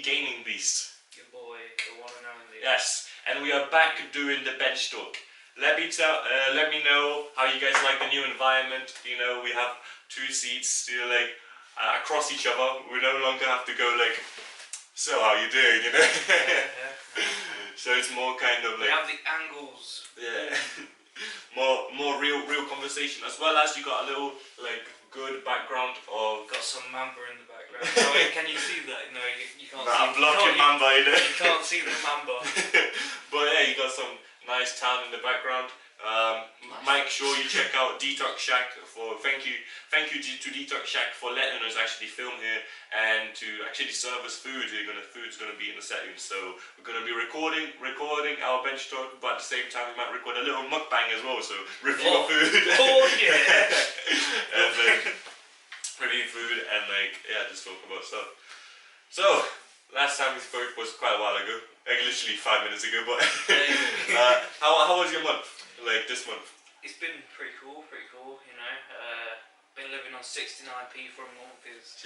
the gaming beast. Your boy, the one and only. Yes, and we are back doing the bench talk. Let me know how you guys like the new environment. You know, we have 2 seats to across each other. We no longer have to go like, so how you doing? You know. Yeah. So it's more kind of like. We have the angles. Yeah. more real conversation, as well as you got a little good background of. Got some mamba in the background. Oh, wait, can you see that? No, you can't. No, see. I'm blocking mamba, you know. You can't see the mamba. But yeah, you got some nice town in the background. Make sure you check out Detox Shack for thank you to Detox Shack for letting us actually film here and to actually serve us food. Food's gonna be in the setting, so we're gonna be recording our bench talk, but at the same time we might record a little mukbang as well. So review food. Oh yeah. And review food and just talk about stuff. So last time we spoke was quite a while ago, literally 5 minutes ago. But how was your month? This month? It's been pretty cool, you know. Been living on 69p for a month it's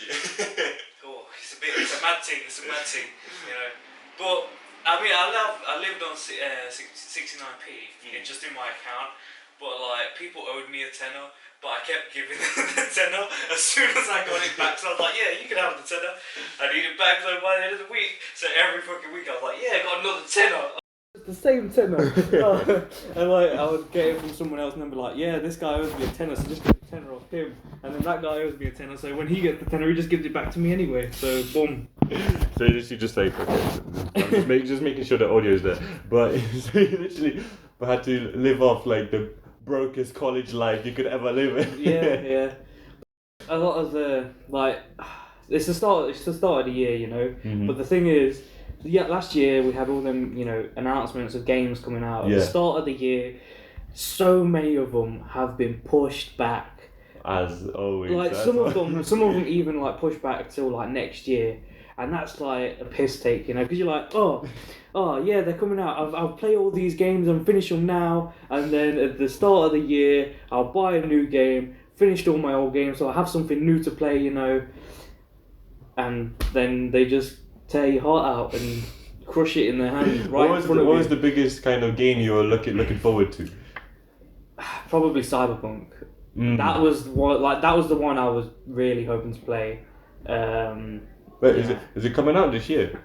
a mad thing, you know. But I mean, I lived on 69p just in my account, but people owed me a tenner, but I kept giving them the tenner as soon as I got it back. So I was like, yeah, you can have the tenner. I need it back though by the end of the week. So every fucking week I was like, yeah, I got another tenner. The same tenner. And I would get it from someone else and then be like, yeah, this guy owes me a tenner, so just get the tenner off him. And then that guy owes me a tenner, so when he gets the tenner, he just gives it back to me anyway. So boom. So you just okay, I'm just making sure the audio is there. But so you literally had to live off the brokest college life you could ever live. Yeah. A lot of it's the start of the year, you know. Mm-hmm. But the thing is, last year we had all them, you know, announcements of games coming out. At the start of the year, so many of them have been pushed back. As always. Some of them even pushed back till next year, and that's a piss take, you know, because you're like, oh yeah, they're coming out. I'll play all these games and finish them now, and then at the start of the year, I'll buy a new game, finished all my old games, so I have something new to play, you know, and then they just tear your heart out and crush it in their hand right in front of you. What was the biggest kind of game you were looking forward to? Probably Cyberpunk. Mm. That was the one I was really hoping to play. But is it coming out this year?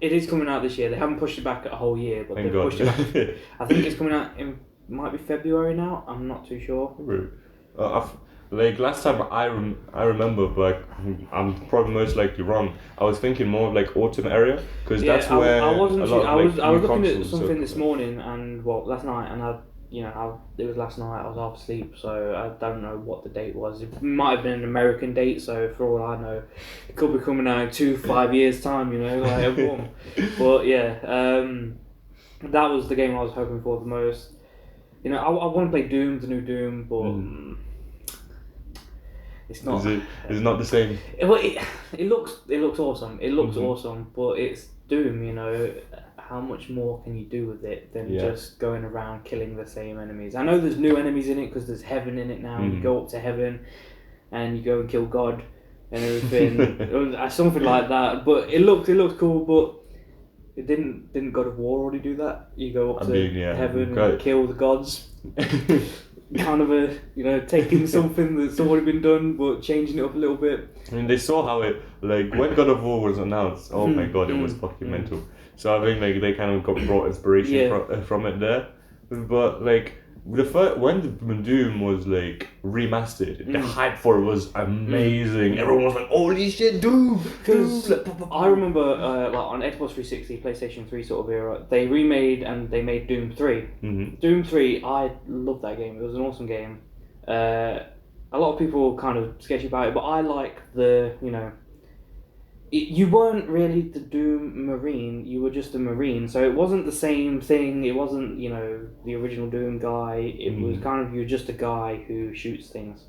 It is coming out this year. They haven't pushed it back a whole year, but they've pushed it back. I think it's coming out might be February now. I'm not too sure. Last time I remember, but I'm probably most likely wrong. I was thinking more of autumn area, because that's where I was looking at something this stuff. morning and last night, and it was last night. I was half asleep, so I don't know what the date was. It might have been an American date, so for all I know, it could be coming out in 2-5 years time. You know, But yeah, that was the game I was hoping for the most. You know, I want to play Doom, the new Doom, but. It's not. Is it not the same? It looks awesome. It looks awesome, but it's Doom. You know, how much more can you do with it than just going around killing the same enemies? I know there's new enemies in it because there's heaven in it now. You go up to heaven, and you go and kill God and everything, something like that. But it looked cool, but it didn't God of War already do that? You go up to heaven and kill the gods. Kind of taking something that's already been done but changing it up a little bit. I mean, they saw how it when God of War was announced. Oh my god, it was fucking mental. So I think they kind of brought inspiration from it there. But when the Doom was remastered, the hype for it was amazing. Everyone was like, "Holy shit, Doom!" Because I remember, on Xbox 360, PlayStation 3 sort of era, they remade and they made Doom 3. Mm-hmm. Doom 3, I loved that game. It was an awesome game. A lot of people kind of sketchy about it, but I like you weren't really the Doom Marine, you were just a Marine, so it wasn't the same thing. It wasn't, the original Doom guy. It was kind of, you're just a guy who shoots things.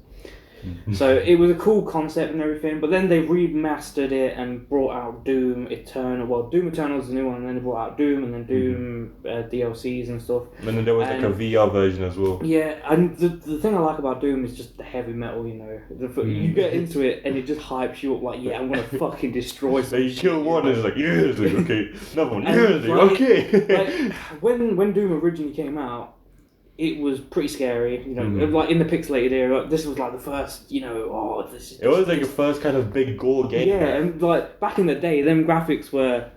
So it was a cool concept and everything, but then they remastered it and brought out Doom Eternal. Well, Doom Eternal is the new one, and then they brought out Doom, and then Doom DLCs and stuff. And then there was like a VR version as well. Yeah, and the thing I like about Doom is just the heavy metal, you know. You get into it and it just hypes you up like, yeah, I'm going to fucking destroy something. You kill one and it's like, yeah, it's like, okay. Another one, yeah, it's like, okay. Like, when Doom originally came out, it was pretty scary, you know, like in the pixelated era, this was like the first, you know, it was like the first kind of big gore game. Yeah, and like back in the day, them graphics were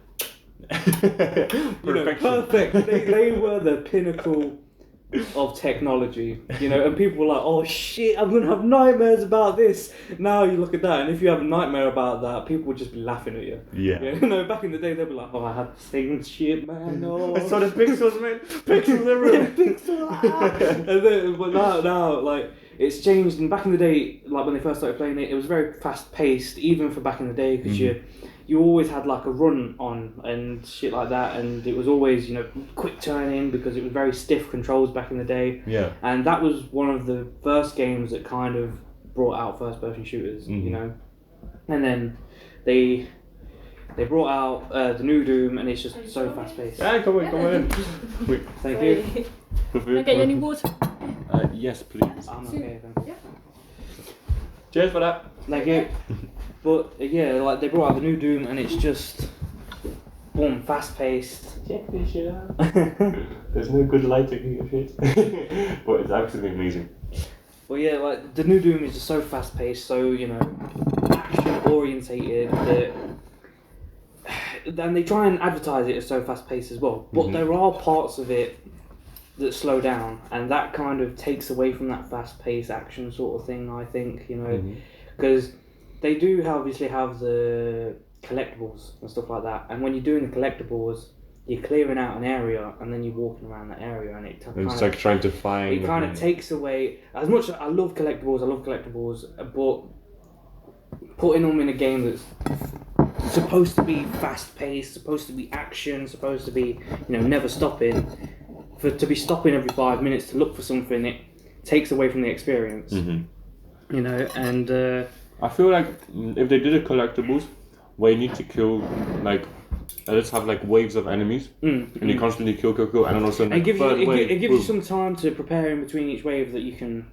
perfect. They were the pinnacle of technology, you know, and people were like, oh shit, I'm gonna have nightmares about this. Now you look at that, and if you have a nightmare about that, people would just be laughing at you. Yeah. You know, back in the day, they'd be like, oh, I had things, shit, man. Oh. I saw the pixels, man. Pixels everywhere. Pixels. And then, but now, like, it's changed. And back in the day, like when they first started playing it, it was very fast paced, even for back in the day, because you always had like a run on and shit like that, and it was always, you know, quick turning because it was very stiff controls back in the day. Yeah. And that was one of the first games that kind of brought out first person shooters, you know. And then they brought out the new Doom, and it's just so fast paced. Yeah, come on in. Wait, thank you. Can I get you any water? Yes, please. I'm okay, thanks. Yeah. Cheers for that. Thank you. But yeah, like they brought out the new Doom, and it's just boom, fast paced. Check this shit out. There's no good lighting in shit. But it's absolutely amazing. But yeah, like the new Doom is just so fast paced, so, you know, action orientated that, and they try and advertise it as so fast paced as well. But there are parts of it that slow down, and that kind of takes away from that fast paced action sort of thing, I think, you know, because they do obviously have the collectibles and stuff like that, and when you're doing the collectibles, you're clearing out an area and then you're walking around that area, and it's like trying to find. It kind of takes away, as much as I love collectibles, but putting them in a game that's supposed to be fast paced, supposed to be action, supposed to be, you know, never stopping, to be stopping every 5 minutes to look for something, it takes away from the experience. You know, and I feel like if they did a collectibles where you need to kill, like, let's have like waves of enemies, and you constantly kill, and then also it gives you some time to prepare in between each wave that you can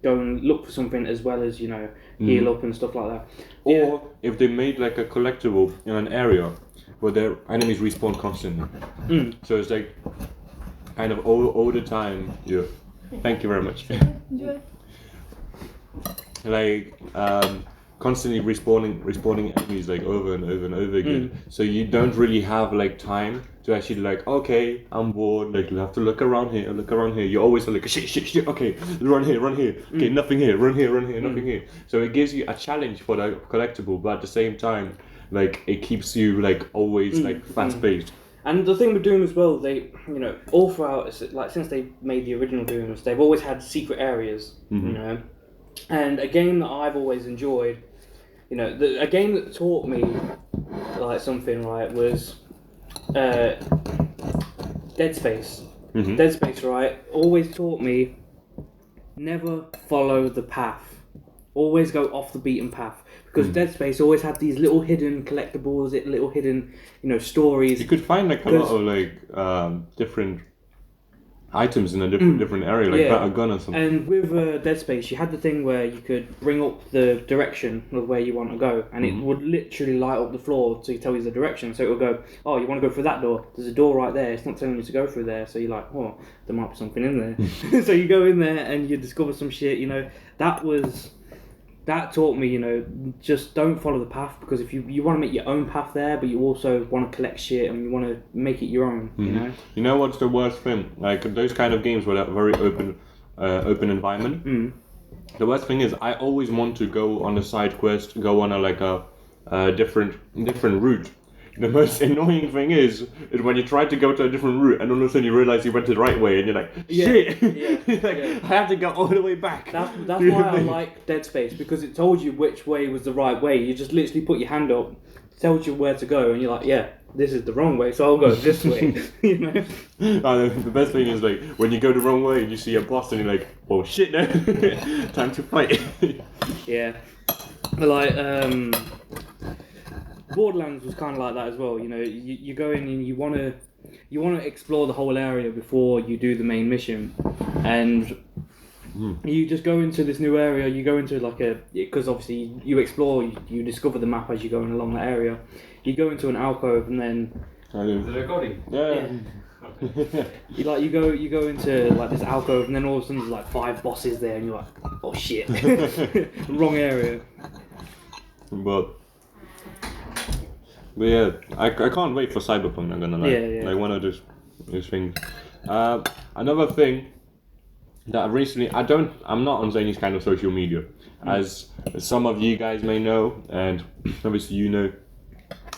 go and look for something, as well as, you know, heal up and stuff like that. Or if they made like a collectible in an area where their enemies respawn constantly, so it's like kind of all the time. Yeah, thank you very much. Enjoy. Like constantly respawning enemies like over and over and over again. So you don't really have like time to actually like, okay, I'm bored, like you have to look around here. You're always like shit, okay, run here, okay, nothing here, run here, nothing here. So it gives you a challenge for the collectible, but at the same time, like it keeps you like always like fast paced. And the thing with Doom as well, they, you know, all throughout, like since they made the original Dooms, they've always had secret areas, you know. And a game that I've always enjoyed, you know, a game that taught me like something, right, was Dead Space. Dead Space, right, always taught me never follow the path. Always go off the beaten path. Because Dead Space always had these little hidden collectibles, little hidden, you know, stories. You could find like a lot of like different items in a different area, like a gun or something. And with Dead Space, you had the thing where you could bring up the direction of where you want to go, and it would literally light up the floor to tell you the direction. So it would go, oh, you want to go through that door? There's a door right there. It's not telling you to go through there. So you're like, oh, there might be something in there. So you go in there and you discover some shit. You know, that taught me, you know, just don't follow the path, because if you want to make your own path there, but you also want to collect shit and you want to make it your own, you know. You know what's the worst thing? Like those kind of games with a very open environment. The worst thing is I always want to go on a side quest, go on a different route. The most annoying thing is when you try to go to a different route and all of a sudden you realise you went the right way and you're like, shit! I have to go all the way back. That's why I like Dead Space, because it told you which way was the right way. You just literally put your hand up tells you where to go, and you're like, yeah, this is the wrong way, so I'll go this way. You know. The best thing is like when you go the wrong way and you see a boss and you're like, oh shit, no, time to fight. Yeah, but like Borderlands was kind of like that as well. You know, you go in and you want to explore the whole area before you do the main mission, and you just go into this new area. You go into because obviously you explore, you discover the map as you're going along that area. You go into an alcove and then. Is it recording? Yeah. You go into like this alcove and then all of a sudden there's like 5 bosses there and you're like, oh shit, wrong area. But yeah, I can't wait for Cyberpunk. I'm gonna lie. Yeah. Like one of those things. Another thing that recently I'm not on any kind of social media, as some of you guys may know, and obviously you know,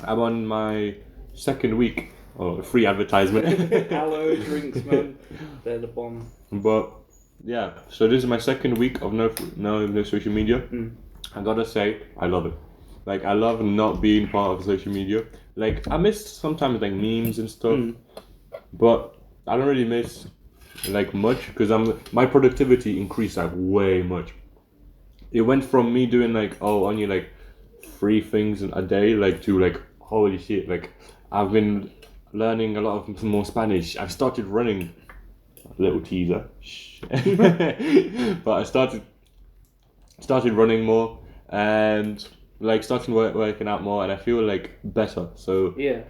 I'm on my 2nd week of free advertisement. Aloe drinks, man, they're the bomb. But yeah, so this is my 2nd week of no social media. I gotta say, I love it. Like, I love not being part of social media. Like, I miss sometimes like memes and stuff, but I don't really miss like much because my productivity increased like way much. It went from me doing like only like 3 things a day like to like holy shit, like I've been learning a lot of more Spanish. I've started running. Little teaser. But I started running more and like starting working out more, and I feel like better. So yeah.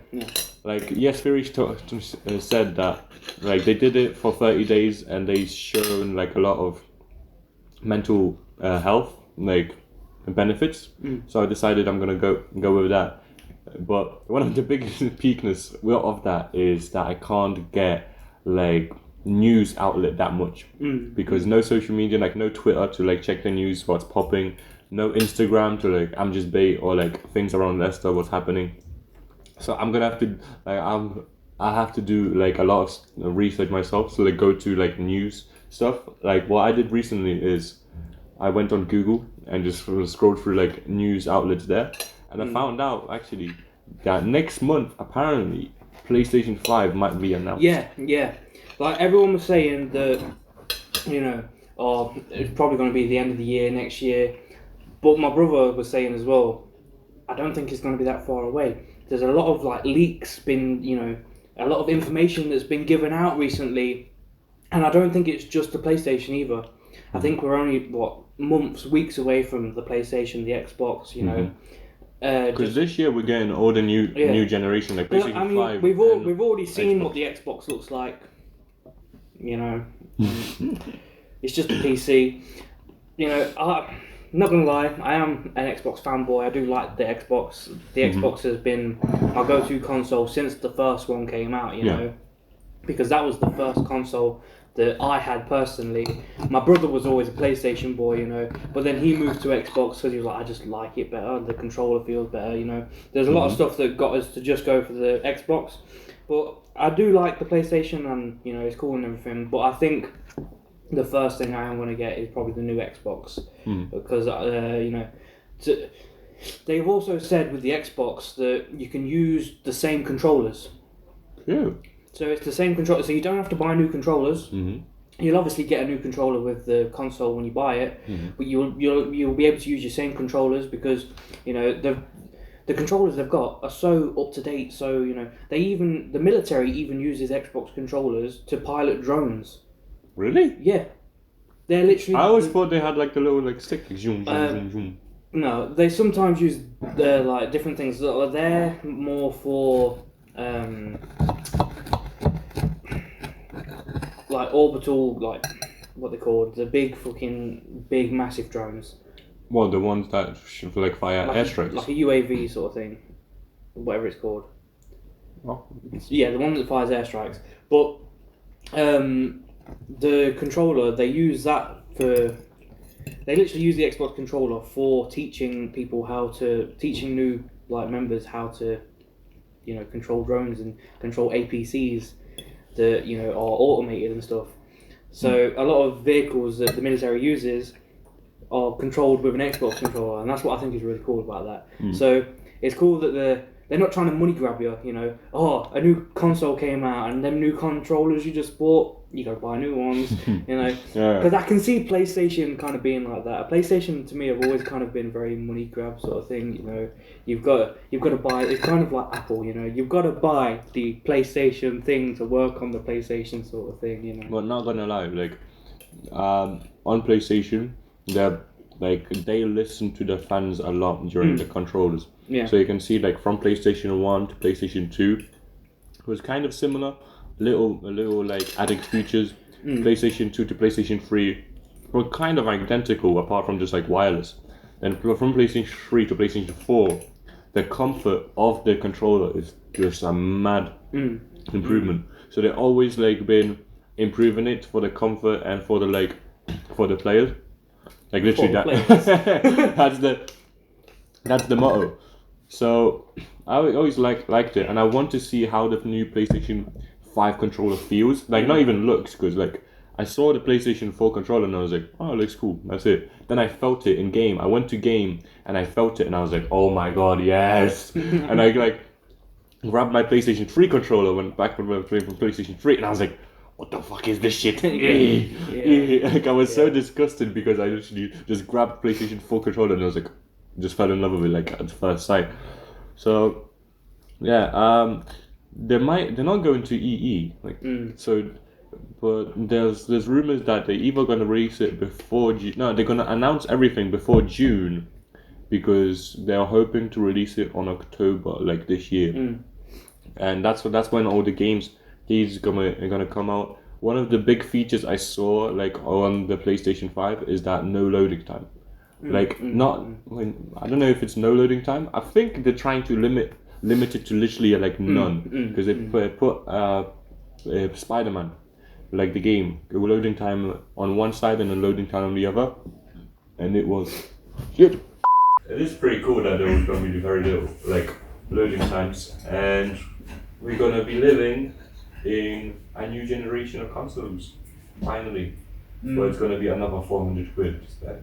Like yes, Fury said that like they did it for 30 days and they shown like a lot of mental health like benefits. So I decided I'm gonna go with that. But one of the biggest weakness of that is that I can't get like news outlet that much because no social media, like no Twitter to like check the news, what's popping, no Instagram to like I'm just bait or like things around Leicester, what's happening. So I'm gonna have to like I have to do like a lot of research myself. So like go to like news stuff. Like what I did recently is I went on Google and just scrolled through like news outlets there, and I found out actually that next month apparently PlayStation 5 might be announced. Yeah. Like everyone was saying that, you know, it's probably going to be the end of the year next year. But my brother was saying as well, I don't think it's going to be that far away. There's a lot of like leaks been, you know, a lot of information that's been given out recently, and I don't think it's just the PlayStation either. I think we're only weeks away from the PlayStation, the Xbox, you know. Because this year we're getting all the new generation, like PlayStation 5. We've already seen what the Xbox looks like. You know, it's just a PC. You know, I'm not gonna lie, I am an Xbox fanboy. I do like the Xbox. The Xbox has been my go-to console since the first one came out. You know, because that was the first console that I had personally. My brother was always a PlayStation boy, you know, but then he moved to Xbox because he was like, I just like it better, the controller feels better, you know. There's a lot of stuff that got us to just go for the Xbox, but I do like the PlayStation and, you know, it's cool and everything, but I think the first thing I am going to get is probably the new Xbox, because, you know, they've also said with the Xbox that you can use the same controllers. Yeah. So it's the same controller, so you don't have to buy new controllers. You'll obviously get a new controller with the console when you buy it, but you'll be able to use your same controllers because, you know, the controllers they've got are so up to date. So, you know, the military even uses Xbox controllers to pilot drones. Really? Yeah, they're literally. I always thought they had like the little like stick. Zoom. No, they sometimes use like different things. They're more for like orbital, like what they called, the big massive drones. Well, the ones that should like fire airstrikes. Like a UAV sort of thing, whatever it's called. Oh. Yeah, the one that fires airstrikes. But the controller, they use that for. They literally use the Xbox controller for teaching new like members how to, you know, control drones and control APCs that, you know, are automated and stuff. So a lot of vehicles that the military uses are controlled with an Xbox controller, and that's what I think is really cool about that. So it's cool that they're not trying to money grab you, you know. Oh, a new console came out and them new controllers you just bought, you gotta buy new ones, you know. Because I can see PlayStation kind of being like that. PlayStation to me have always kind of been very money grab sort of thing, you know. You've got to buy. It's kind of like Apple, you know. You've got to buy the PlayStation thing to work on the PlayStation sort of thing, you know. But not gonna lie, like, on PlayStation, they listen to the fans a lot during the controllers. Yeah. So you can see like from PlayStation 1 to PlayStation 2, it was kind of similar, little like added features. PlayStation 2 to PlayStation 3 were kind of identical apart from just like wireless. And from PlayStation 3 to PlayStation 4, the comfort of the controller is just a mad improvement. So they've always like been improving it for the comfort and for the players. Like literally that's the motto. So I always liked it, and I want to see how the new PlayStation 5 controller feels. Like not even looks, because like I saw the PlayStation 4 controller and I was like, oh, it looks cool. That's it. Then I felt it in game. I went to game and I felt it and I was like, oh my god, yes. And I like grabbed my PlayStation 3 controller, went back from PlayStation 3, and I was like, what the fuck is this shit? Like I was so disgusted because I literally just grabbed PlayStation 4 controller and I was like, just fell in love with it like at first sight. So yeah, they're not going to EE so, but there's rumors that they're either gonna release it before they're gonna announce everything before June, because they're hoping to release it on October like this year, and that's when all the games are gonna come out. One of the big features I saw like on the PlayStation 5 is that no loading time. Like not when I don't know if it's no loading time. I think they're trying to limit it to literally like none, because they put Spider-Man, like the game, loading time on one side and a loading time on the other, and it was good. It is pretty cool that there was going to be very little like loading times, and we're gonna be living in a new generation of consoles finally. But it's going to be another 400 quid to spend.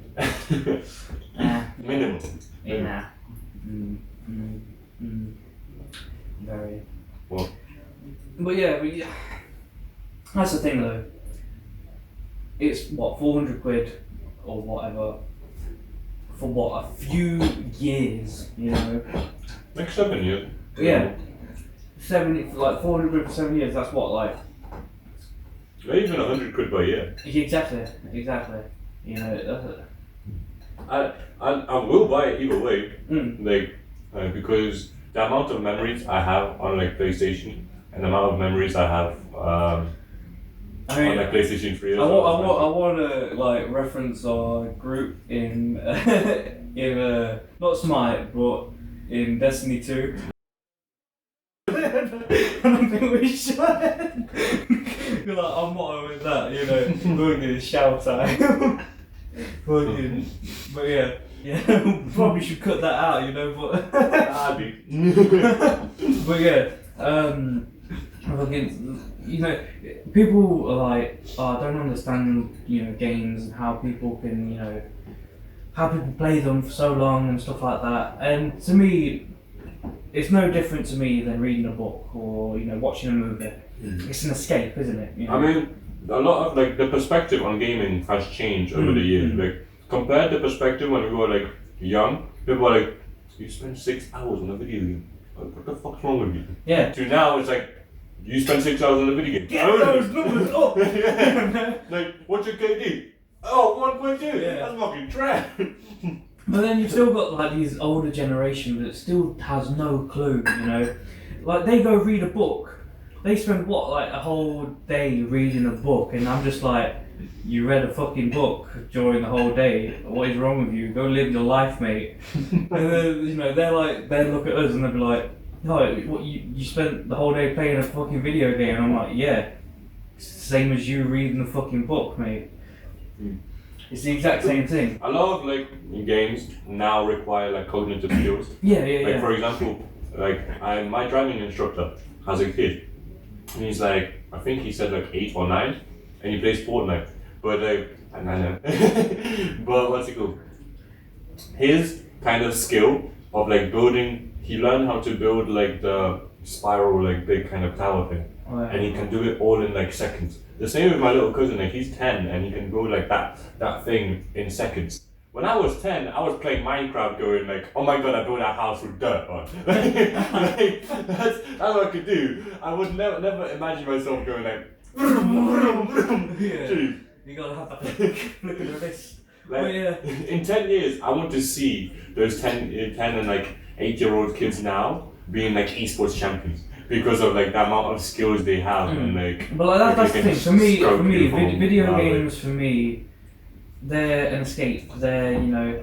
Minimum. Yeah. Very. What? But yeah, that's the thing though. It's what, 400 quid or whatever for what, a few years, you know? Like 7 years. Yeah. 400 quid for 7 years, that's what, like. Not even 100 quid per year. Exactly. You know, I will buy it either way, because the amount of memories I have on like PlayStation and the amount of memories I have on like PlayStation 3. I want to like reference our group in not Smite but in Destiny 2. I don't think we should. Like, our motto is that, you know, we're going to shout out. But yeah, probably should cut that out, you know, but. But yeah, you know, people are like, I don't understand, you know, games and how people can, you know, how people play them for so long and stuff like that. And to me, it's no different to me than reading a book or, you know, watching a movie. It's an escape, isn't it? You know? I mean, a lot of like the perspective on gaming has changed over the years. Like compared to the perspective when we were like young, people were like, you spend 6 hours on a video game. What the fuck's wrong with you? Yeah. To now it's like, you spend 6 hours on a video game. Get those numbers up! Yeah. Like, what's your KD? Oh, 1.2. Yeah. That's fucking trash. But then you've still got like these older generation that still has no clue, you know. Like they go read a book. They spend what, like a whole day reading a book, and I'm just like, you read a fucking book during the whole day. What is wrong with you? Go live your life, mate. And then, you know, they look at us and they'll be like, no, what, you spent the whole day playing a fucking video game. And I'm like, yeah, same as you reading a fucking book, mate. It's the exact same thing. A lot of like games now require like cognitive skills. Yeah. For example, like my driving instructor has a kid. And he's like, I think he said like 8 or 9, and he plays Fortnite. But like, I know. But what's it called? His kind of skill of like building he learned how to build like the spiral, like big kind of tower thing. Oh, yeah. And he can do it all in like seconds. The same with my little cousin, like he's 10 and he can build like that thing in seconds. When I was 10, I was playing Minecraft going like, oh my god, I built a house with dirt on. That's what I could do. I would never imagine myself going like, yeah. You gotta have that flick of the wrist. Like, yeah. In 10 years, I want to see those 10 and like 8-year-old kids now being like esports champions because of like the amount of skills they have and like. But like that's the thing. For me, video games like, for me, they're an escape. They're, you know,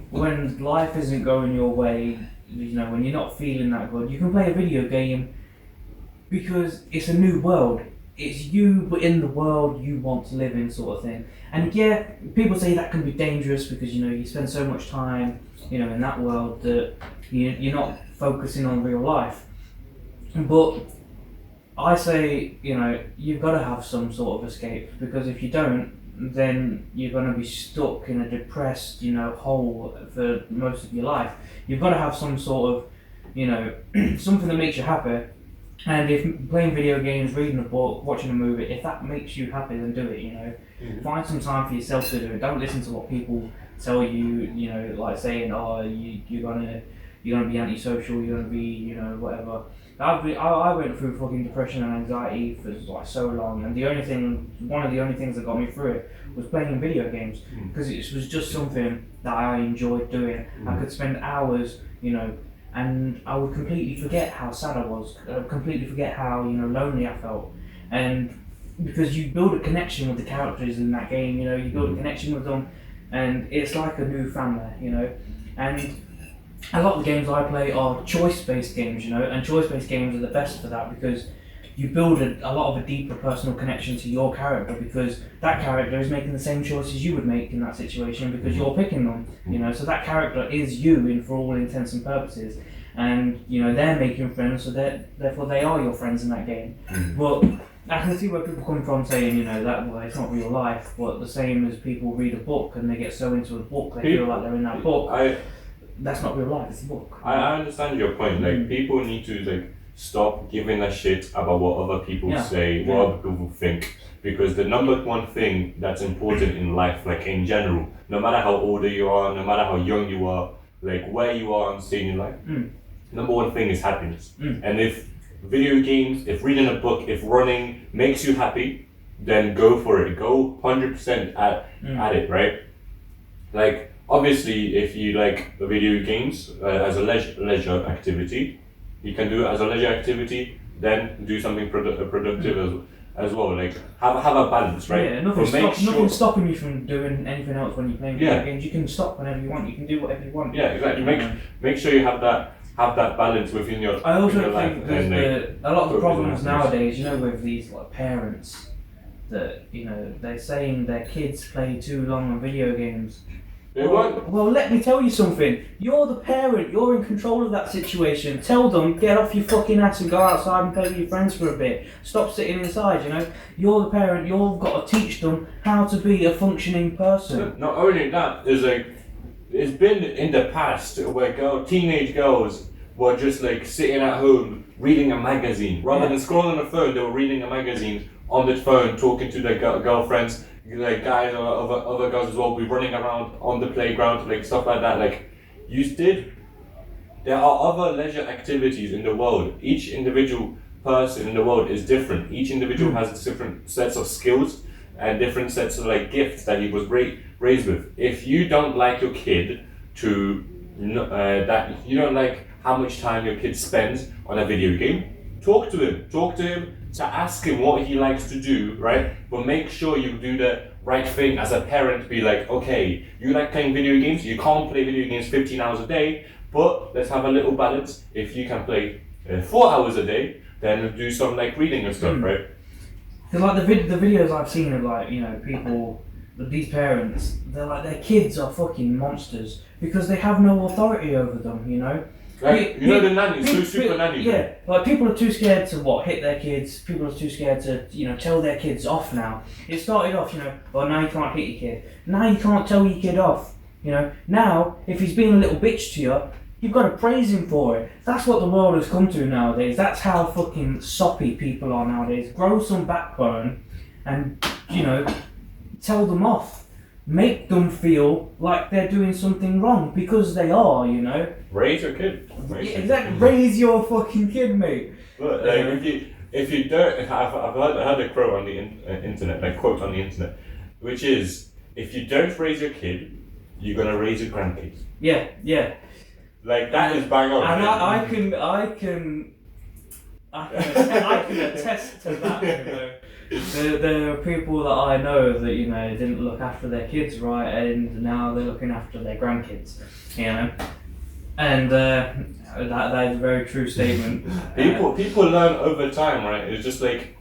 when life isn't going your way, you know, when you're not feeling that good, you can play a video game because it's a new world. It's you, but in the world you want to live in, sort of thing. And yeah, people say that can be dangerous because, you know, you spend so much time, you know, in that world that you're not focusing on real life. But I say, you know, you've got to have some sort of escape, because if you don't, then you're going to be stuck in a depressed, you know, hole for most of your life. You've got to have some sort of, you know, something that makes you happy. And if playing video games, reading a book, watching a movie, if that makes you happy, then do it, you know. Mm-hmm. Find some time for yourself to do it. Don't listen to what people tell you, you know, like saying, oh, you're gonna be antisocial, you're gonna be, you know, whatever. I went through fucking depression and anxiety for like so long, and one of the only things that got me through it was playing video games, because it was just something that I enjoyed doing. I could spend hours, you know, and I would completely forget how sad I was, completely forget how, you know, lonely I felt. And because you build a connection with the characters in that game, you know, you build a connection with them, and it's like a new family, you know. And a lot of the games I play are choice-based games, you know, and choice-based games are the best for that, because you build a lot of a deeper personal connection to your character, because that character is making the same choices you would make in that situation because you're picking them, you know. So that character is you for all intents and purposes, and, you know, they're making friends, so therefore they are your friends in that game. But I can see where people come from saying, you know, that, well, it's not real life, but the same as people read a book and they get so into a book they feel like they're in that book. That's not real life, it's a book. I understand your point. Like, people need to like stop giving a shit about what other people say, what other people think. Because the number one thing that's important in life, like in general, no matter how older you are, no matter how young you are, like where you are on stage in life, number one thing is happiness. And if video games, if reading a book, if running makes you happy, then go for it. Go 100% at it, right? Like, obviously, if you like video games as a leisure activity, you can do it as a leisure activity, then do something productive as well. Like, have a balance, right? Yeah, nothing's stopping you from doing anything else when you're playing video games. You can stop whenever you want. You can do whatever you want. Yeah, exactly. Make sure you have that balance within your. I also your think there's a lot of the problems nowadays, you know, with these like parents that, you know, they're saying their kids play too long on video games. Well, let me tell you something. You're the parent. You're in control of that situation. Tell them, get off your fucking ass and go outside and play with your friends for a bit. Stop sitting inside, you know. You're the parent. You've got to teach them how to be a functioning person. Not only that, there's like, it's been in the past where teenage girls were just like sitting at home reading a magazine. Rather than scrolling on the phone, they were reading a magazine on the phone, talking to their girlfriends. Like guys or other girls as well, be running around on the playground, like stuff like that. Like there are other leisure activities in the world. Each individual person in the world is different. Each individual has different sets of skills and different sets of like gifts that he was raised with. If you don't like your kid that you don't like how much time your kid spends on a video game, talk to him. To ask him what he likes to do, right? But make sure you do the right thing as a parent. Be like, okay, you like playing video games, you can't play video games 15 hours a day, but let's have a little balance. If you can play 4 hours a day, then do some like reading and stuff, right? Because like the videos I've seen of, like, you know, people, these parents, they're like, their kids are fucking monsters because they have no authority over them, you know? Like, the nannies, super nannies. Yeah, like people are too scared to hit their kids. People are too scared to, you know, tell their kids off now. It started off, you know, well, now you can't hit your kid. Now you can't tell your kid off. You know, now if he's being a little bitch to you, You've got to praise him for it. That's what the world has come to nowadays. That's how fucking soppy people are nowadays. Grow some backbone and, you know, tell them off. Make them feel like they're doing something wrong, because they are, you know. Raise your kid. Exactly. Raise your fucking kid, mate. But like, if you don't, I've heard a quote on the internet, which is, if you don't raise your kid, you're gonna raise your grandkids. Yeah. Like, that is bang on. And I can attest to that. You know, there are people that I know that, you know, didn't look after their kids right, and now they're looking after their grandkids. You know, and that is a very true statement. People learn over time, right? It's just like,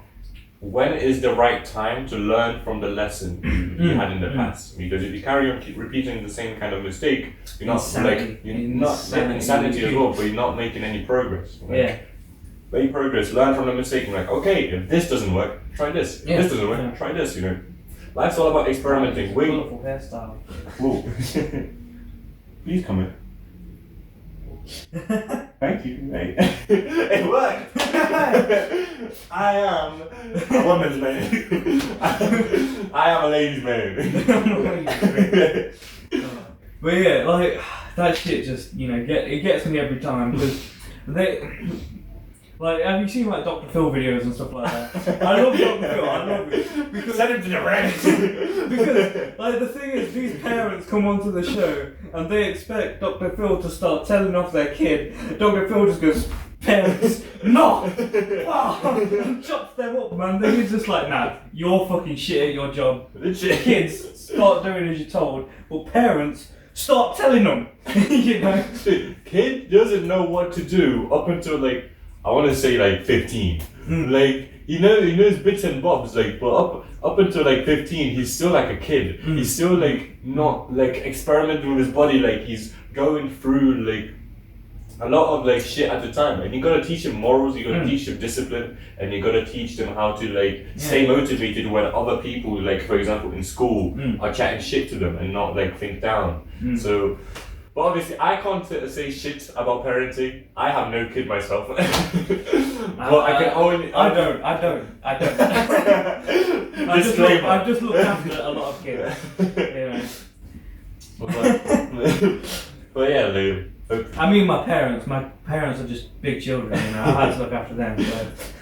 when is the right time to learn from the lesson you had in the past? Because if you carry on keep repeating the same kind of mistake, you're not insanity as well, but you're not making any progress. Like, yeah. Make progress, learn from the mistake, and like, okay, if this doesn't work, try this. If this doesn't work, try this, you know. Life's all about experimenting. Colourful hairstyle. Whoa. Please come in. Thank you, mate. It worked! I am a woman's man. I am a ladies' man. But yeah, like, that shit just, you know, it gets me every time, because like, have you seen like Dr. Phil videos and stuff like that? I love Dr. Phil, I love it. Because, send him to the ranks! Because, like, the thing is, these parents come onto the show and they expect Dr. Phil to start telling off their kid. Dr. Phil just goes, parents, no! And chops them up, man. Then he's just like, nah, you're fucking shit at your job. Kids, start doing as you're told. But parents, stop telling them. You know? Kid doesn't know what to do up until, like, I want to say like 15. Like, he knows bits and bobs, like, but up until like 15, he's still like a kid. He's still like not like experimenting with his body, like he's going through like a lot of like shit at the time. And you gotta teach him morals, you gotta teach him discipline, and you gotta teach them how to like stay motivated when other people, like for example in school, are chatting shit to them and not like think down. So. But obviously, I can't say shit about parenting. I have no kid myself. But I can only. I don't. I've just looked after a lot of kids. You know. But yeah, Lou. I mean, my parents are just big children. You know, I had to look after them.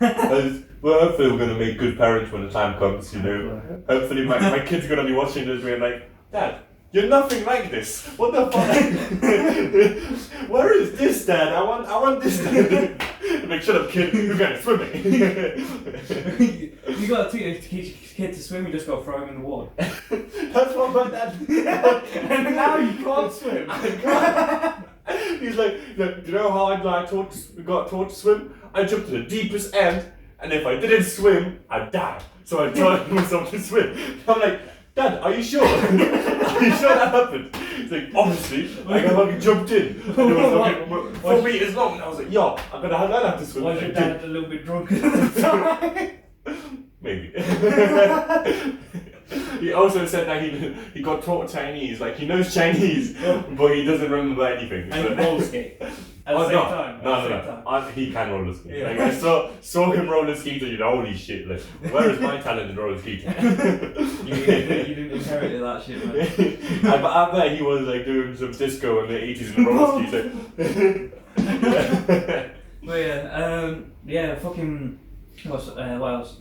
So. Well, hopefully, we're gonna make good parents when the time comes. You know. Hopefully, my kid's gonna be watching this being like, Dad. You're nothing like this. What the fuck? Where is this, Dad? I want this, Dad. Like, shut up, kid. You're going swimming. You gotta teach a kid to swim. You just gotta throw him in the water. That's what my dad. And now you can't swim. I can't. He's like, do you know how I got taught to swim? I jumped to the deepest end, and if I didn't swim, I'd die. So I taught myself to swim. I'm like, Dad, are you sure? Are you sure that happened? He's like, obviously. I fucking jumped in. And it was like 4 meters long. And I was like, yo, I'm gonna have to swim. Was your dad a little bit drunk at the time? Maybe. He also said that he got taught Chinese. Like, he knows Chinese, but he doesn't remember anything. And he roller skate. At the same time. No. He can roller skate. Yeah. Like, I saw him roller skating, you know, holy shit. Like, where is my talent in roller skating? You didn't inherit that shit, man. I bet he was like doing some disco in the 80s in roller skates. But fucking. What else?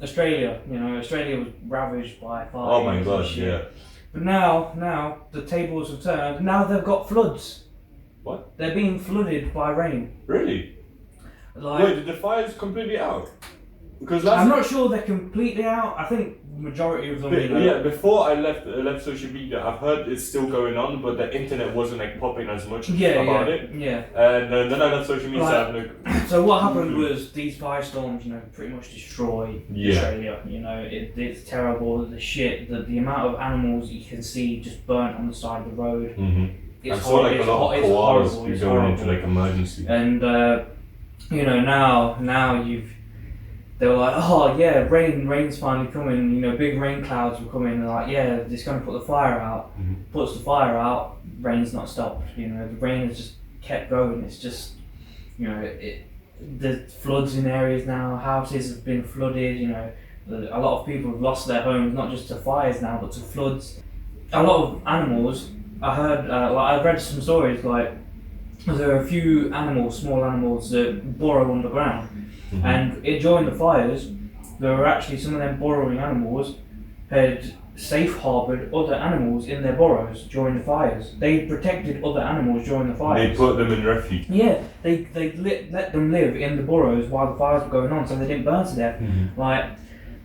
Australia. You know, Australia was ravaged by fires. Oh my gosh, yeah. But now the tables have turned. Now they've got floods. What? They're being flooded by rain. Really? Like, wait, did the fires completely out? Because I'm not sure they're completely out. I think the majority of them. Before I left social media, I've heard it's still going on, but the internet wasn't like popping as much about it. Yeah. And then I left social media. Like, so what happened was these firestorms, you know, pretty much destroyed Australia. You know, it's terrible. The shit, the amount of animals you can see just burnt on the side of the road. I saw like a lot of koalas going into like emergency. And you know, now they were like, oh yeah, rain's finally coming, you know, big rain clouds were coming, and like, yeah, it's going to put the fire out. Puts the fire out, rain's not stopped, you know, the rain has just kept going. It's just, you know, there's floods in areas now, houses have been flooded, you know, a lot of people have lost their homes, not just to fires now, but to floods. A lot of animals, I heard, I read some stories, like, there are a few animals, small animals, that burrow underground. And during the fires, there were actually some of them burrowing animals had safe harboured other animals in their burrows during the fires. They protected other animals during the fires. They put them in refuge. Yeah, they let them live in the burrows while the fires were going on, so they didn't burn to death. Like,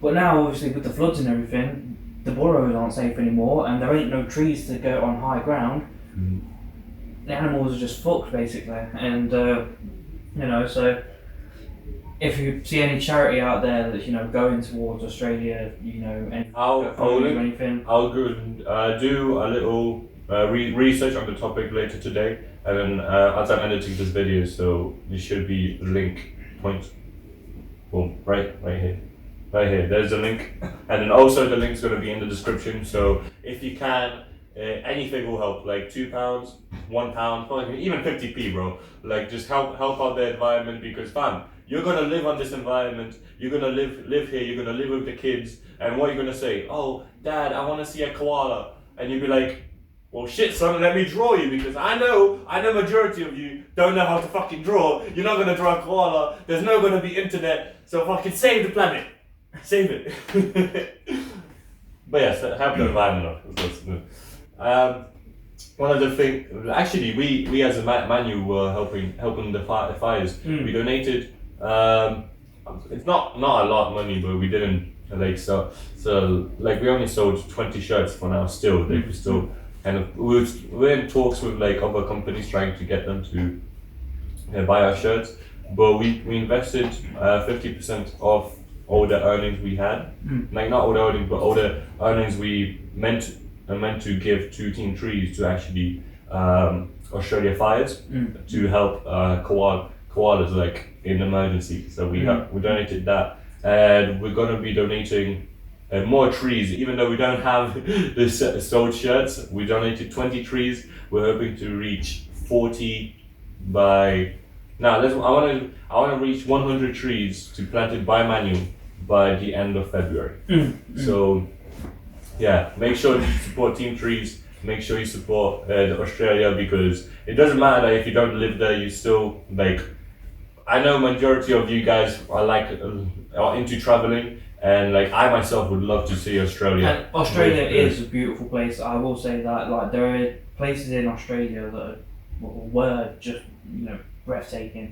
but now obviously with the floods and everything, the burrows aren't safe anymore, and there ain't no trees to go on high ground. The animals are just fucked basically, and you know, so. If you see any charity out there that's, you know, going towards Australia, you know, and anything, I'll go do a little research on the topic later today, and then as I'm editing this video, so there should be link point. Boom! Right here. There's a link, and then also the link's going to be in the description. So if you can, anything will help. Like £2, £1, even 50p, bro. Like just help out the environment, because fam, you're gonna live on this environment. You're gonna live here. You're gonna live with the kids. And what are you gonna say? Oh, Dad, I want to see a koala. And you'd be like, well, shit, son, let me draw you, because I know majority of you don't know how to fucking draw. You're not gonna draw a koala. There's no gonna be internet. So fucking save the planet. Save it. But yes, help the environment. One of the things, actually, we as a Manu were helping the fires. We donated. It's not a lot of money, but we didn't like so like we only sold 20 shirts for now. Still, they were still kind of we're in talks with like other companies trying to get them to buy our shirts. But we invested 50% of all the earnings we had, like not all the earnings, but all the earnings we meant to give to Team Trees to actually Australia Fires to help koalas like in emergency. So we donated that, and we're gonna be donating more trees. Even though we don't have the sold shirts, we donated 20 trees. We're hoping to reach 40 by now. I want to reach 100 trees to planted by Manu by the end of February. So yeah, make sure you support Team Trees. Make sure you support Australia, because it doesn't matter if you don't live there. You still like. I know majority of you guys are into traveling, and like I myself would love to see Australia. And Australia is a beautiful place. I will say that. Like there are places in Australia that were just, you know, breathtaking.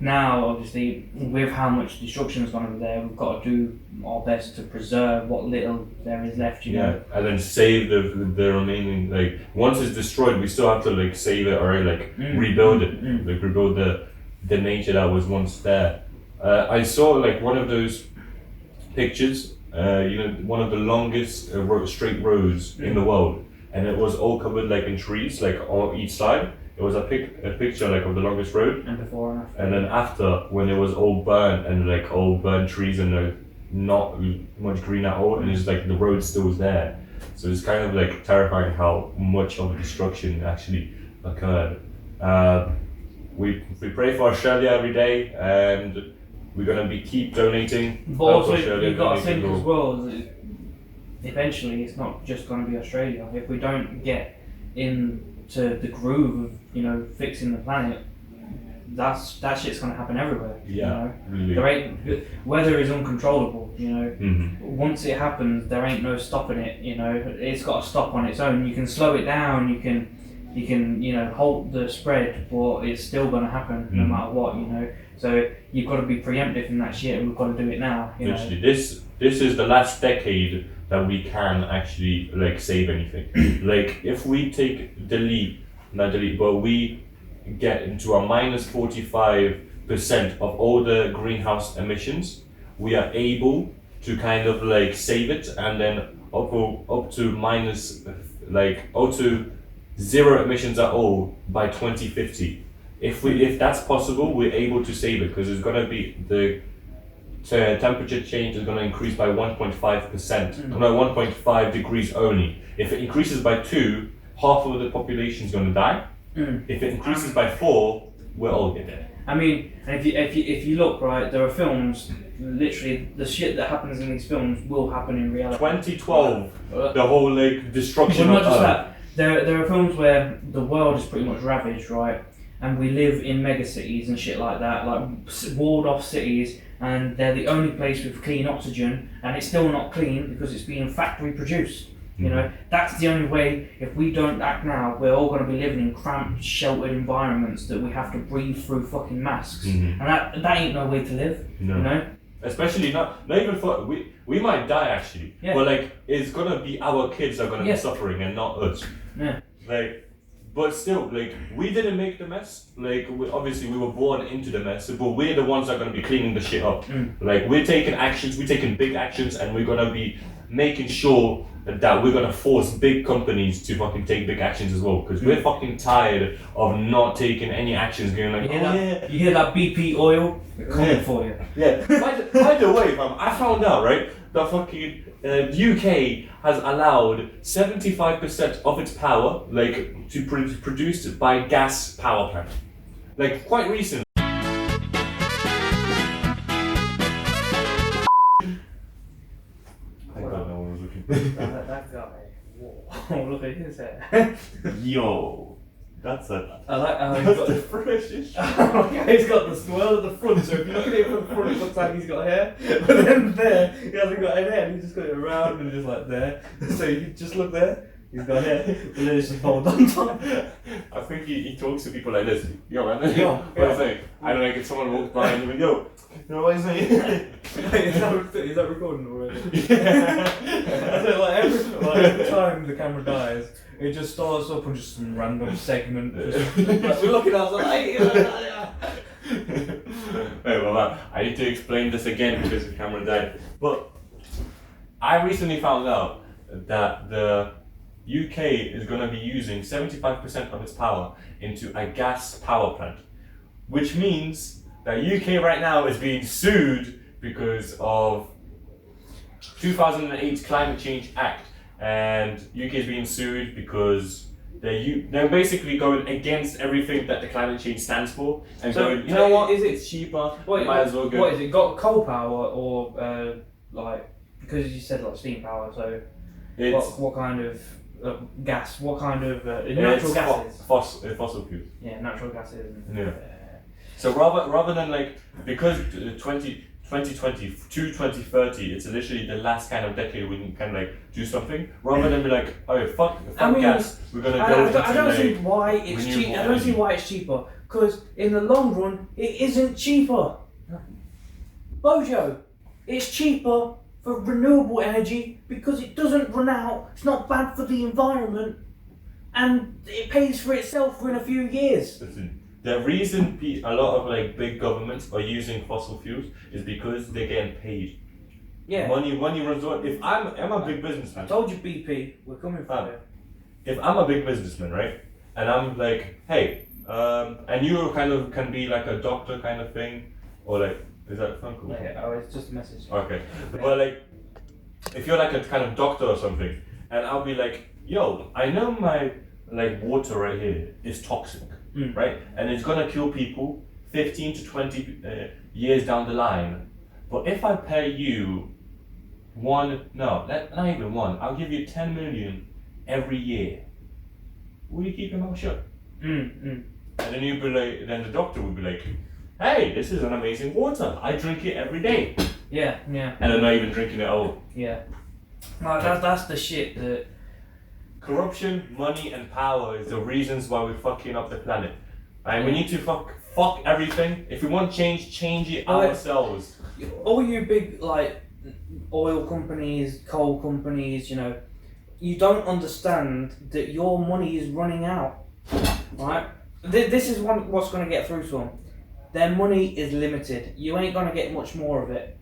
Now, obviously, with how much destruction has gone over there, we've got to do our best to preserve what little there is left. You know, and then save the remaining. Like once it's destroyed, we still have to like save it or like rebuild it, like rebuild the nature that was once there. I saw like one of those pictures, you know, one of the longest straight roads in the world, and it was all covered like in trees, like on each side. It was a picture like of the longest road, and before and after. And then after, when it was all burnt and like all burnt trees and not much green at all, and it's like the road still was there. So it's kind of like terrifying how much of destruction actually occurred. We pray for Australia every day, and we're gonna keep donating. But also, you've got to think as well that eventually it's not just gonna be Australia. If we don't get into the groove of, you know, fixing the planet, that shit's gonna happen everywhere. Yeah, you know? Really. Weather is uncontrollable. You know, once it happens, there ain't no stopping it. You know, it's got to stop on its own. You can slow it down. You can, you know, halt the spread, but it's still gonna happen no matter what. You know, so you've got to be preemptive in that shit, and we've got to do it now. Literally, this is the last decade that we can actually like save anything. Like if we take not delete, but we get into a minus 45% of all the greenhouse emissions, we are able to kind of like save it, and then up to minus like up to zero emissions at all by 2050. If that's possible, we're able to save it, because it's gonna be temperature change is going to increase by 1.5%. No, 1.5 degrees only. If it increases by 2, half of the population is going to die. If it increases by 4, we'll all get dead. I mean, if you look, right, there are films, literally the shit that happens in these films will happen in reality. 2012, the whole like destruction well, of not just Earth. that, there are films where the world is pretty much ravaged, right, and we live in mega cities and shit like that, like walled off cities, and they're the only place with clean oxygen, and it's still not clean because it's being factory produced. You know, that's the only way. If we don't act now, we're all going to be living in cramped, sheltered environments that we have to breathe through fucking masks, and that ain't no way to live. No. You know, especially not even for we might die actually, but like it's gonna be our kids are gonna be suffering and not us. Yeah. Like, but still, like we didn't make the mess. Like obviously we were born into the mess, but we're the ones that are gonna be cleaning the shit up. Like we're taking actions, we're taking big actions, and we're gonna be making sure that we're gonna force big companies to fucking take big actions as well, because we're fucking tired of not taking any actions. Going like, you hear that BP oil? They're coming for you. Yeah. By the way, fam, I found out right that fucking UK has allowed 75% of its power, like, to produced by gas power plant, like quite recently. That guy. Whoa, look at his hair. Yo, that's I like how he's got the freshest. he's got the swirl at the front, so if you look at it from the front, it looks like he's got hair. But then there, he hasn't got any hair, he's just got it around and just like there. So you just look there, he's got hair, and then it's just fold on top. I think he talks to people like this. Yo, man. Yo, what I'm saying? I don't know, if someone walks by and he's like, yo, you know what I'm saying? Is that recording already? Yeah. So every time the camera dies, it just starts up on just some random segment. Like, we're looking at us like, Wait, well, I need to explain this again because the camera died. But I recently found out that the UK is going to be using 75% of its power into a gas power plant, which means that UK right now is being sued because of 2008 Climate Change Act, and UK is being sued because they're basically going against everything that the climate change stands for, and so going, you know what, it's cheaper, might as well go. What is it, got coal power or like, because you said like steam power, so what kind of gas, what kind of natural gases? Fossil fuels. Yeah, natural gases. Yeah. So rather than like, because 2020 to 2030, it's literally the last kind of decade we can kind of like do something. Rather than be like, oh fuck gas, we're gonna go. I don't see why it's cheap. I don't see why it's cheaper. Because in the long run, it isn't cheaper. Bojo, it's cheaper for renewable energy because it doesn't run out. It's not bad for the environment, and it pays for itself within a few years. The reason a lot of like big governments are using fossil fuels is because they're getting paid. Yeah. Money runs out. If I'm a big businessman. I told you, BP, we're coming for you. If I'm a big businessman, right, and I'm like, hey, and you kind of can be like a doctor kind of thing, or like, is that a phone call? Yeah, oh, it's just a message. Okay, but like, if you're like a kind of doctor or something, and I'll be like, yo, I know my like water right here is toxic. Right, and it's gonna kill people 15 to 20 years down the line. But if I pay you not even one, I'll give you 10 million every year. Will you keep your mouth shut? And then you'd be like, then the doctor would be like, hey, this is an amazing water. I drink it every day. Yeah. And I'm not even drinking it all. Yeah. No, that's the shit that. Corruption, money, and power is the reasons why we're fucking up the planet. And we need to fuck everything. If we want change it ourselves. All you big like oil companies, coal companies, you know, you don't understand that your money is running out, right? This is what's going to get through to them. Their money is limited. You ain't going to get much more of it,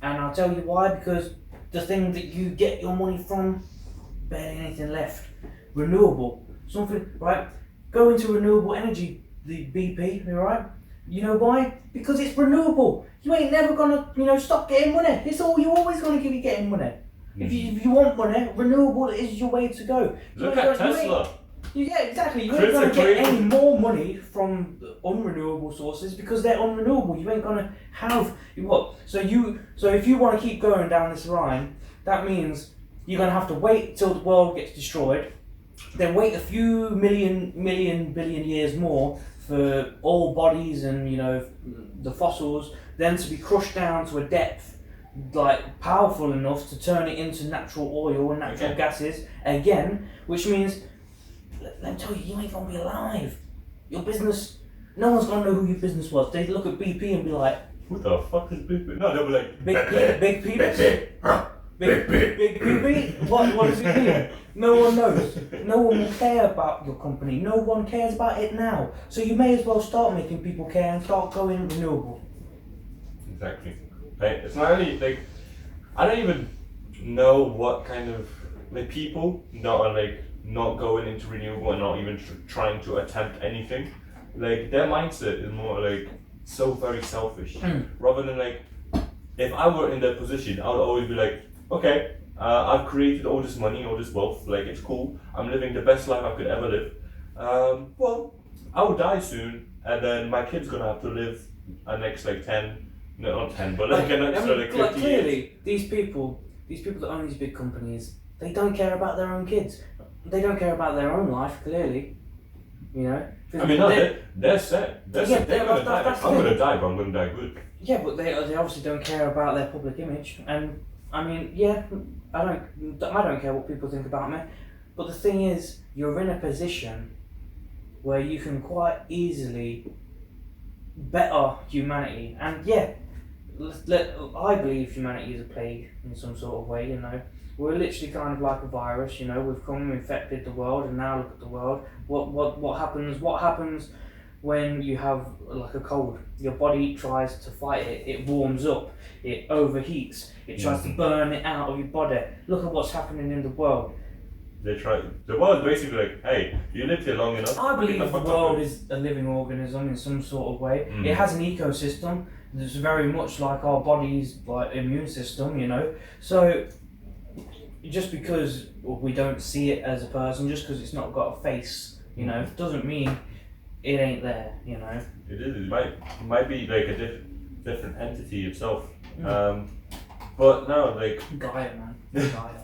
and I'll tell you why. Because the thing that you get your money from. Barely anything left. Renewable. Something, right? Go into renewable energy, the BP, right? You know why? Because it's renewable. You ain't never gonna, stop getting money. It's all you're always gonna keep getting money. If you want money, renewable is your way to go. Look at Tesla. Yeah, exactly. You ain't gonna get any more money from unrenewable sources because they're unrenewable. You ain't gonna have what? So if you want to keep going down this line, that means you're gonna have to wait till the world gets destroyed, then wait a few billion years more for all bodies and the fossils then to be crushed down to a depth like powerful enough to turn it into natural oil and natural gases again, which means let me tell you ain't gonna be alive. Your business, no one's gonna know who your business was. They look at BP and be like, who the fuck is BP? No, they'll be like, Big PP? What does it mean? No one knows. No one will care about your company. No one cares about it now. So you may as well start making people care and start going renewable. Exactly. It's not only like, I don't even know what kind of people that are not going into renewable and not even trying to attempt anything. Like their mindset is more so very selfish. Rather than if I were in their position, I would always be like, okay, I've created all this money, all this wealth, it's cool. I'm living the best life I could ever live. Well, I will die soon, and then my kid's gonna have to live a next 10, no, not 10, but an extra 50 clearly, years. these people that own these big companies, they don't care about their own kids. They don't care about their own life, clearly. I mean, no, they're set. They're gonna die. I'm gonna die, but I'm gonna die good. Yeah, but they obviously don't care about their public image, and I mean, I don't care what people think about me, but the thing is, you're in a position where you can quite easily better humanity, and I believe humanity is a plague in some sort of way. We're literally kind of like a virus. We've come and infected the world, and now look at the world. What happens? What happens when you have a cold? Your body tries to fight it. It warms up. It overheats. It tries to burn it out of your body. Look at what's happening in the world. The world is basically hey, you lived here long enough. I believe the world is a living organism in some sort of way. It has an ecosystem. It's very much like our body's immune system. So just because we don't see it as a person, just because it's not got a face, doesn't mean it ain't there. It is. It might be a different entity itself. But no, Gaia, man. Gaia.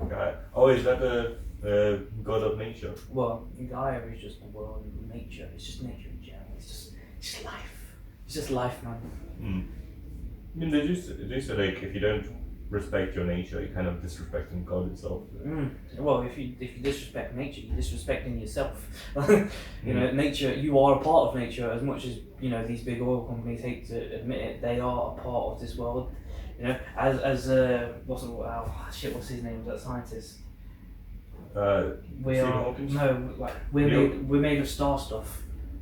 Gaia. Oh, is that the god of nature? Well, Gaia is just the world and nature. It's just nature in general. It's just life. It's just life, man. I mean, they do say if you don't respect your nature, you're kind of disrespecting God itself. Well, if you disrespect nature, you're disrespecting yourself. Nature, you are a part of nature. As much as these big oil companies hate to admit it, they are a part of this world. What's his name? That scientist. We're made of star stuff.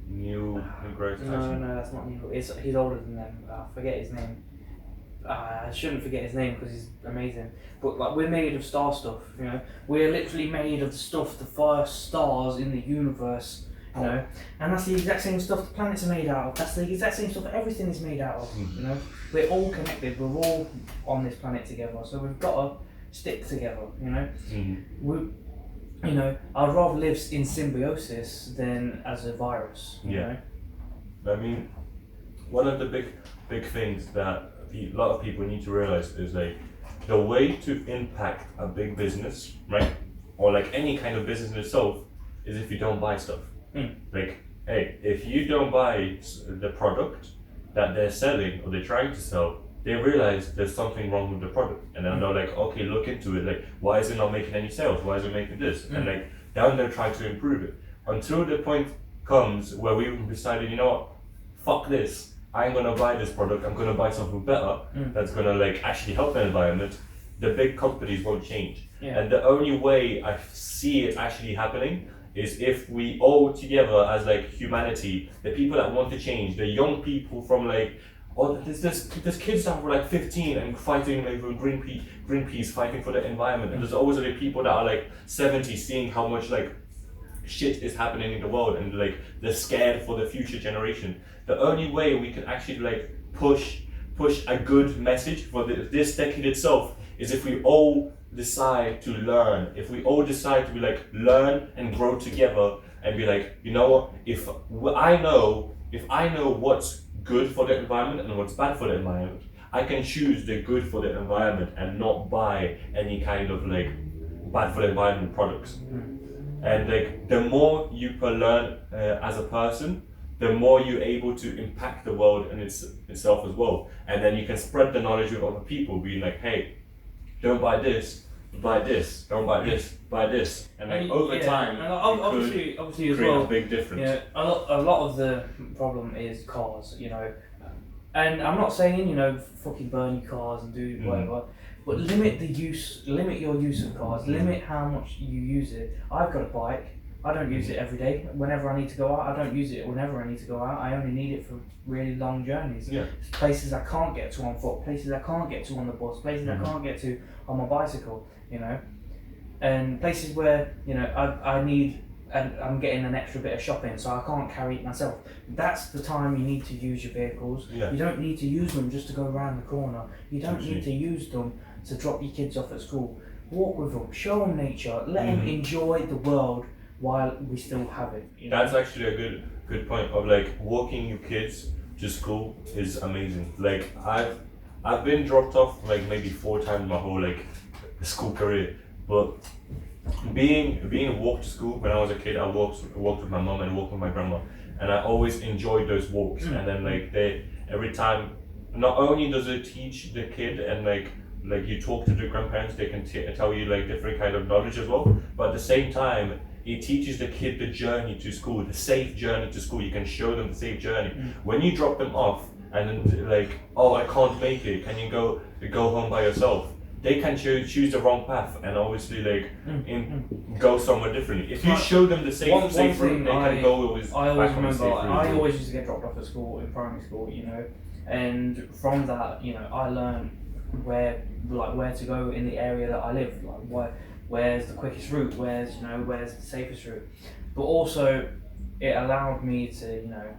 Neil deGrasse Tyson. No, that's not Neil. He's older than them. I forget his name. I shouldn't forget his name because he's amazing. But we're made of star stuff. We're literally made of the stuff, the first stars in the universe. And that's the exact same stuff the planets are made out of. That's the exact same stuff everything is made out of. We're all connected. We're all on this planet together. So we've got to stick together. I'd rather live in symbiosis than as a virus. I mean, one of the big things that a lot of people need to realize is the way to impact a big business, right, or any kind of business in itself, is if you don't buy stuff. Hey, if you don't buy the product that they're selling or they're trying to sell, they realize there's something wrong with the product, and then they're okay, look into it. Why is it not making any sales? Why is it making this? And then they'll try to improve it until the point comes where we decided, fuck this. I ain't gonna buy this product. I'm gonna buy something better that's gonna actually help the environment. The big companies won't change, and the only way I see it actually happening is if we all together as humanity, the people that want to change, the young people from there's kids that were 15 and fighting for Greenpeace fighting for the environment, and there's always people that are 70 seeing how much shit is happening in the world and like they're scared for the future generation. The only way we can actually like push a good message for this decade itself is if we all decide to learn. If we all decide to be like learn and grow together and be like, you know what, if I know what's good for the environment and what's bad for the environment, I can choose the good for the environment and not buy any kind of like bad for the environment products. And like the more you learn as a person, the more you're able to impact the world and itself as well. And then you can spread the knowledge with other people, being like, hey, don't buy this, buy this, don't buy this, buy this. And like over time, obviously as create well, a big difference. Yeah, a lot of the problem is cars, you know. And I'm not saying, you know, fucking burn your cars and do whatever, but limit your use of cars, limit how much you use it. I've got a bike. I don't use it every day. Whenever I need to go out, I don't use it whenever I need to go out. I only need it for really long journeys. Yeah. Places I can't get to on foot, places I can't get to on the bus, places I can't get to on my bicycle, you know. And places where, you know, I need, and I'm getting an extra bit of shopping, so I can't carry it myself. That's the time you need to use your vehicles. Yeah. You don't need to use them just to go around the corner. You don't need to use them to drop your kids off at school. Walk with them, show them nature, let them enjoy the world while we still have it. You know? That's actually a good point of like walking your kids to school is amazing. Like I've been dropped off like maybe 4 times my whole like school career, but being walked to school when I was a kid, I walked with my mom and walked with my grandma, and I always enjoyed those walks. And then like every time, not only does it teach the kid and like you talk to the grandparents, they can tell you like different kind of knowledge as well, but at the same time it teaches the kid the journey to school, the safe journey to school. You can show them the safe journey. When you drop them off and then like, oh, I can't make it, can you go home by yourself? They can choose the wrong path and obviously like go somewhere differently. If you show them the safe route, they can go always. I always remember, I always used to get dropped off at school in primary school, you know, and from that, you know, I learned where to go in the area that I live, like where's the quickest route, where's the safest route, but also it allowed me to, you know,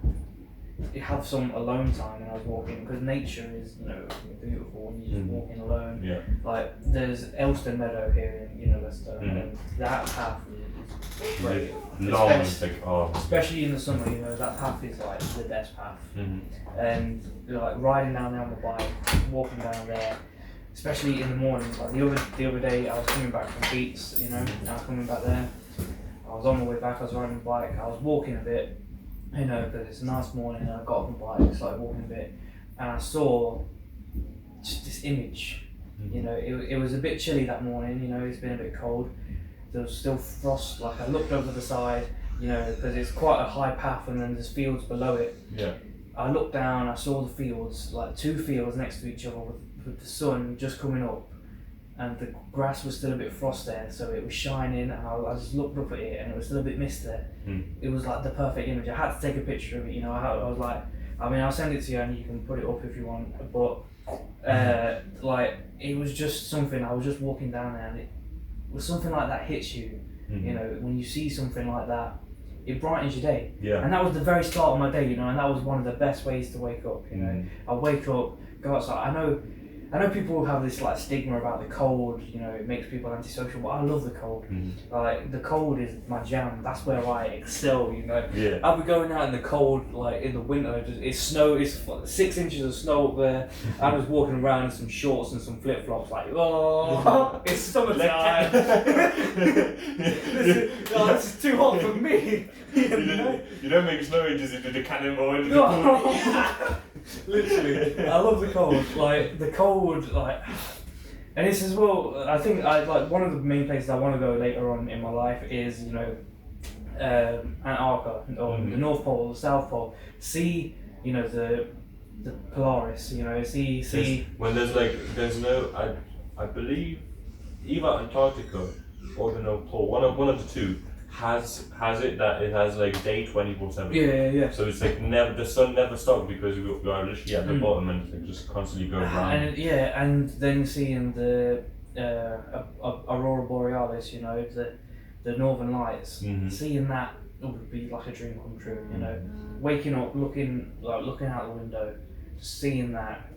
have some alone time when I was walking, because nature is, you know, beautiful when you're just walking alone. Yeah. Like there's Elston Meadow here in, you know, Leicester, and that path is great. Long, especially in the summer, you know, that path is like the best path. And like riding down there on the bike, walking down there, especially in the morning. Like the other day, I was coming back from Beats, you know, and I was coming back there. I was on my way back. I was riding the bike. I was walking a bit. You know, because it's a nice morning and I got off my bike, started walking a bit, and I saw just this image. You know, it was a bit chilly that morning, you know, it's been a bit cold. There was still frost, like I looked over the side, you know, because it's quite a high path and then there's fields below it. Yeah. I looked down, I saw the fields, like 2 fields next to each other with the sun just coming up. And the grass was still a bit frost there, so it was shining, and I just looked up at it and it was still a bit mist there. It was like the perfect image. I had to take a picture of it, you know. I was like, I mean, I'll send it to you and you can put it up if you want, but like, it was just something. I was just walking down there and it was something like that hits you, you know, when you see something like that, it brightens your day. Yeah. And that was the very start of my day, you know, and that was one of the best ways to wake up, you know. I wake up, go outside. I know people have this like stigma about the cold, you know, it makes people antisocial, but I love the cold. Like the cold is my jam. That's where I excel, you know. Yeah. I'll be going out in the cold, like in the winter. It's 6 inches of snow up there. I'm just walking around in some shorts and some flip flops, like, oh, it's summertime. This is too hot for me. You don't make snow inches into the cannonball into the pool. Literally, I love the cold. Like the cold, like, and it's as well. I think like one of the main places I want to go later on in my life is, you know, Antarctica or the North Pole, the South Pole. See, you know, the Polaris. You know, see. When there's no, I believe, either Antarctica or the North Pole. One of the two has it that it has like day 24/7. Yeah. So it's like the sun never stops because we are literally at the bottom and it's like just constantly going around. And then seeing the Aurora Borealis, you know, the Northern Lights, Mhm. seeing that would be like a dream come true. You know, waking up, looking out the window, seeing that.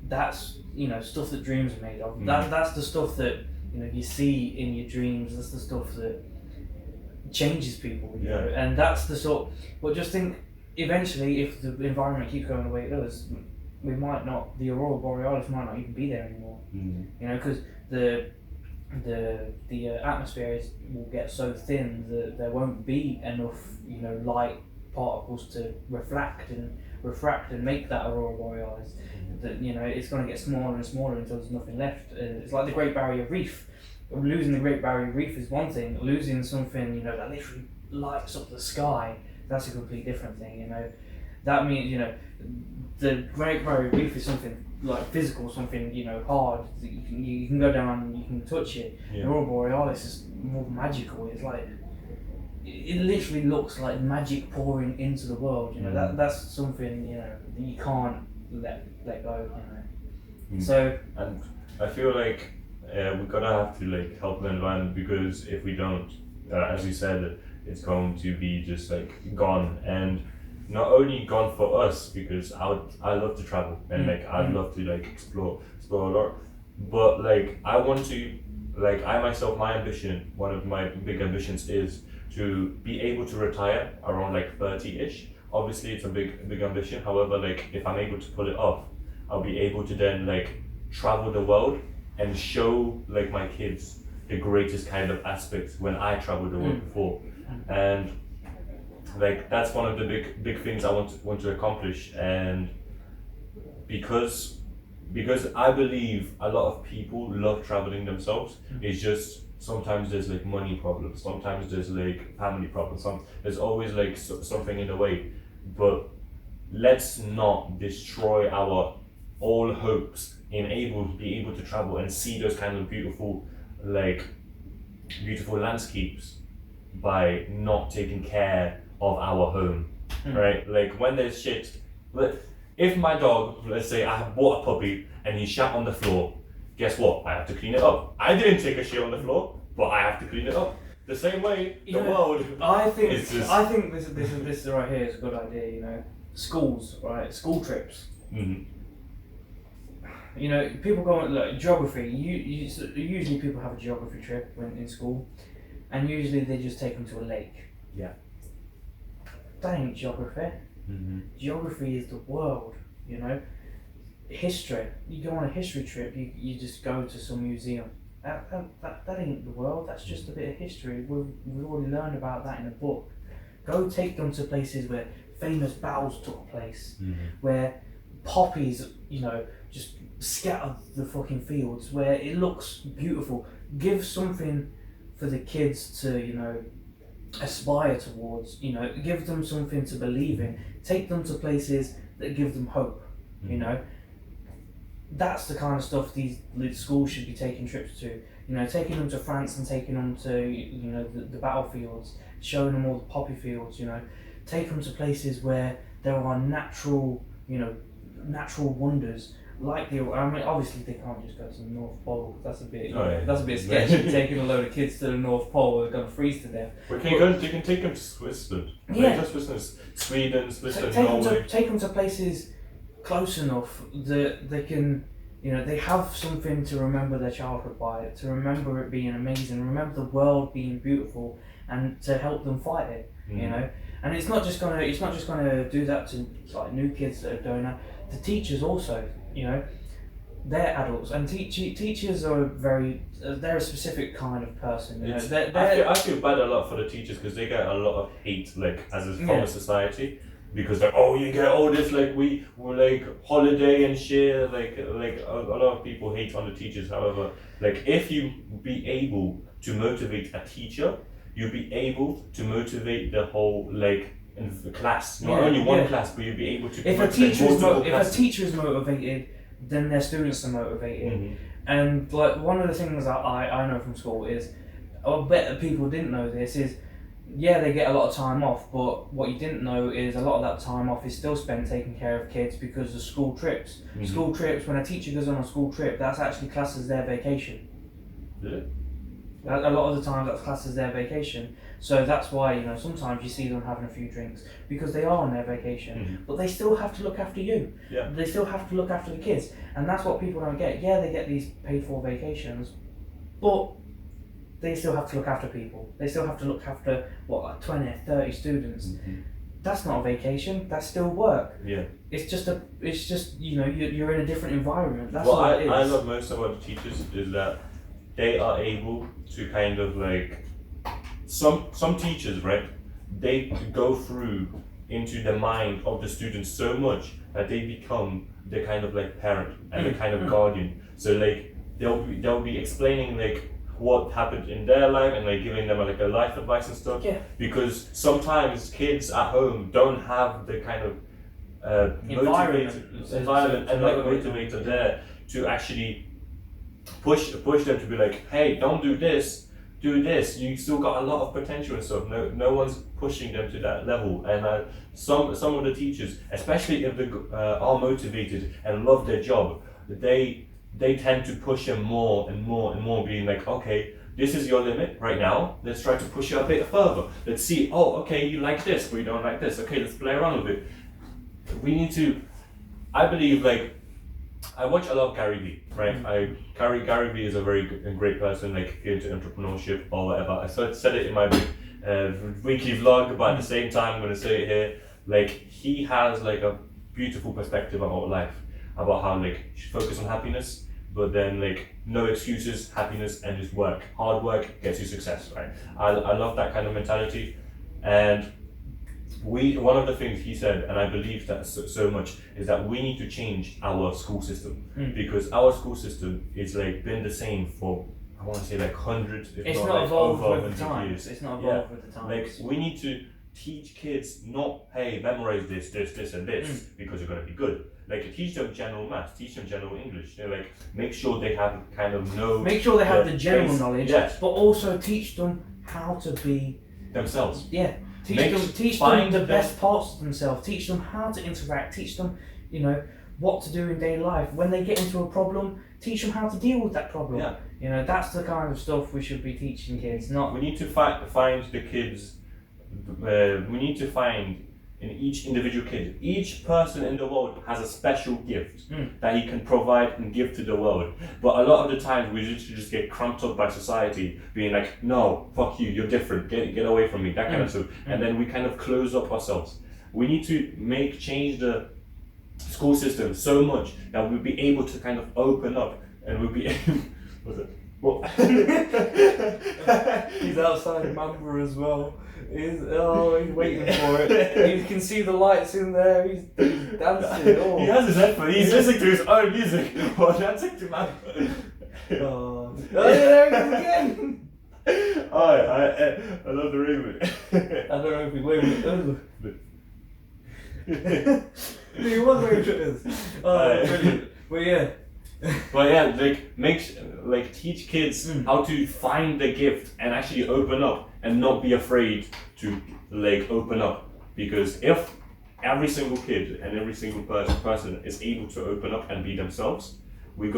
That's, you know, stuff that dreams are made of. That's the stuff that, you know, you see in your dreams. That's the stuff that changes people. You know, and that's the sort. But just think, eventually, if the environment keeps going the way it does, we might not. The aurora borealis might not even be there anymore. You know, because the atmosphere will get so thin that there won't be enough, you know, light particles to refract and make that aurora borealis. That, you know, it's going to get smaller and smaller until there's nothing left. It's like the Great Barrier Reef. Losing the Great Barrier Reef is one thing. Losing something, you know, that literally lights up the sky, that's a completely different thing. You know, that means, you know, the Great Barrier Reef is something like physical, something, you know, hard. You can go down, you can touch it. The aurora borealis is more magical. It's like, it literally looks like magic pouring into the world. You know, that's something, you know, that you can't let go. You know. So, and I feel like we're gonna have to like help the environment, because if we don't, as you said, it's going to be just like gone, and not only gone for us, because I love to travel and like I'd love to like explore a lot, but like I want to, like I myself, my ambition, one of my big ambitions is to be able to retire around like 30-ish. Obviously it's a big ambition, however, like if I'm able to pull it off, I'll be able to then like travel the world and show like my kids the greatest kind of aspects when I traveled the world before. And like that's one of the big things I want to accomplish. And because I believe a lot of people love traveling themselves, it's just sometimes there's like money problems, sometimes there's like family problems, there's always like something in the way. But let's not destroy our all hopes in being able to travel and see those kind of beautiful landscapes by not taking care of our home, right? Like when there's shit, if my dog, let's say I have bought a puppy and he shat on the floor, guess what? I have to clean it up. I didn't take a shit on the floor, but I have to clean it up. The same way, the world. I think this right here is a good idea. You know, schools, right? School trips. You know, people go on like geography. Usually people have a geography trip in school, and usually they just take them to a lake. Yeah. That ain't geography. Geography is the world. You know, history. You go on a history trip. You just go to some museum. That ain't the world. That's just a bit of history. We've already learned about that in a book. Go take them to places where famous battles took place, where poppies, you know, just scatter the fucking fields, where it looks beautiful. Give something for the kids to, you know, aspire towards. You know, give them something to believe in. Take them to places that give them hope. You know. That's the kind of stuff these schools should be taking trips to. You know, taking them to France and taking them to, you know, the battlefields, showing them all the poppy fields. You know, take them to places where there are natural wonders. Like I mean, obviously they can't just go to the North Pole. That's a bit sketchy. Taking a load of kids to the North Pole, they're gonna freeze to death. You can take them to Switzerland. Yeah. Sweden, Norway. Take them to places close enough that they can, you know, they have something to remember their childhood by, to remember it being amazing, remember the world being beautiful, and to help them fight it. You know, and it's not just gonna do that to like new kids that are doing that. The teachers also, you know, they're adults, and teachers are they're a specific kind of person. You know, I feel bad a lot for the teachers, because they get a lot of hate, like from a society. Because they're, oh, you get all this like we're like holiday and shit, like a lot of people hate on the teachers. However, like if you be able to motivate a teacher, you'll be able to motivate the whole like in the class, not only one class, but you'll be able to. If a teacher is motivated, then their students are motivated. And like one of the things that I know from school is, I bet that people didn't know this is. Yeah, they get a lot of time off, but what you didn't know is a lot of that time off is still spent taking care of kids because of school trips. School trips, when a teacher goes on a school trip, that's actually classed as their vacation. Yeah. A lot of the time that's classed as their vacation. So that's why, you know, sometimes you see them having a few drinks because they are on their vacation, but they still have to look after you. Yeah. They still have to look after the kids. And that's what people don't get. Yeah, they get these paid for vacations, but they still have to look after people. They still have to look after, like 20, 30 students. That's not a vacation, that's still work. Yeah. It's just, you know, you're in a different environment. That's what what it is. I love most about the teachers is that they are able to kind of like, some teachers, right, they go through into the mind of the students so much that they become the kind of like parent and the kind of guardian. So like they'll be explaining like what happened in their life and like giving them like a life advice and stuff. Yeah. Because sometimes kids at home don't have the kind of environment and like motivator there to actually push them to be like, hey, don't do this, do this. You still got a lot of potential and stuff. No one's pushing them to that level. And some of the teachers, especially if they are motivated and love their job, they tend to push them more and more and more, being like, okay, this is your limit right now. Let's try to push you a bit further. Let's see. Oh, okay, you like this, but you don't like this. Okay, let's play around with it. We need to. I believe like. I watch a lot of Gary Vee, right? Gary Vee is a very great person, like into entrepreneurship or whatever. I said it in my weekly vlog, but at the same time, I'm going to say it here. Like, he has like a beautiful perspective about life, about how like focus on happiness, but then like no excuses, happiness, and just work. Hard work gets you success, right? I love that kind of mentality, and one of the things he said, and I believe that so much, is that we need to change our school system, because our school system is like been the same for, I want to say like hundreds, if it's not not like evolved over with the 100 times. years. It's not evolved with the times. Like, we need to teach kids not, hey, memorize this, and this, because you're going to be good. Like, teach them general maths, teach them general English. You know, like, make sure they have kind of Make sure they have the general knowledge, yes, but also teach them how to be themselves. Yeah. Teach them the best parts of themselves. Teach them how to interact. Teach them, you know, what to do in daily life. When they get into a problem, teach them how to deal with that problem. Yeah. You know, that's the kind of stuff we should be teaching kids. Not. We need to find the kids. We need to find in each individual kid. Each person in the world has a special gift that he can provide and give to the world. But a lot of the time, we just get cramped up by society, being like, no, fuck you, you're different, get away from me, that kind of stuff. And then we kind of close up ourselves. We need to change the school system so much that we'll be able to kind of open up, and we'll be able. What's it? What? He's outside Mamba as well. He's waiting for it. You can see the lights in there. He's dancing. Oh. He has his headphones. He's listening to his own music while dancing to Mamba. There he is again. I love the rhythm. I don't know if he's waving it. He was waving it. Brilliant. But yeah. But yeah, teach kids how to find the gift and actually open up and not be afraid to open up, because if every single kid and every single person is able to open up and be themselves, we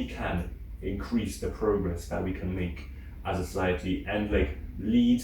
can increase the progress that we can make as a society and lead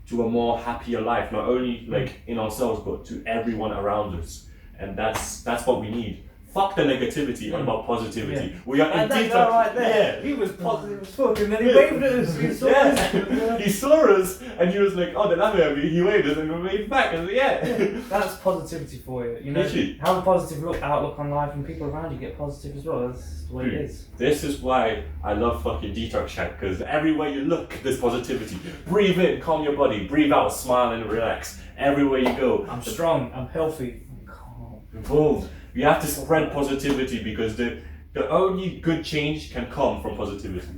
to a more happier life, not only in ourselves but to everyone around us, and that's what we need. Fuck the negativity, what about positivity? Yeah. We are in that guy right there. Yeah. He was positive as fuck, and then he waved at us. He saw us. He saw us, and he was like, "Oh, then I'm happy." He waved us, and we waved back, and yeah. That's positivity for you. You know, Literally. have a positive outlook on life, and people around you get positive as well. That's the way it is. This is why I love fucking Detox Shack, because everywhere you look, there's positivity. Breathe in, calm your body. Breathe out, smile and relax. Everywhere you go. I'm strong. I'm healthy. I'm calm. Boom. You have to spread positivity, because the only good change can come from positivity.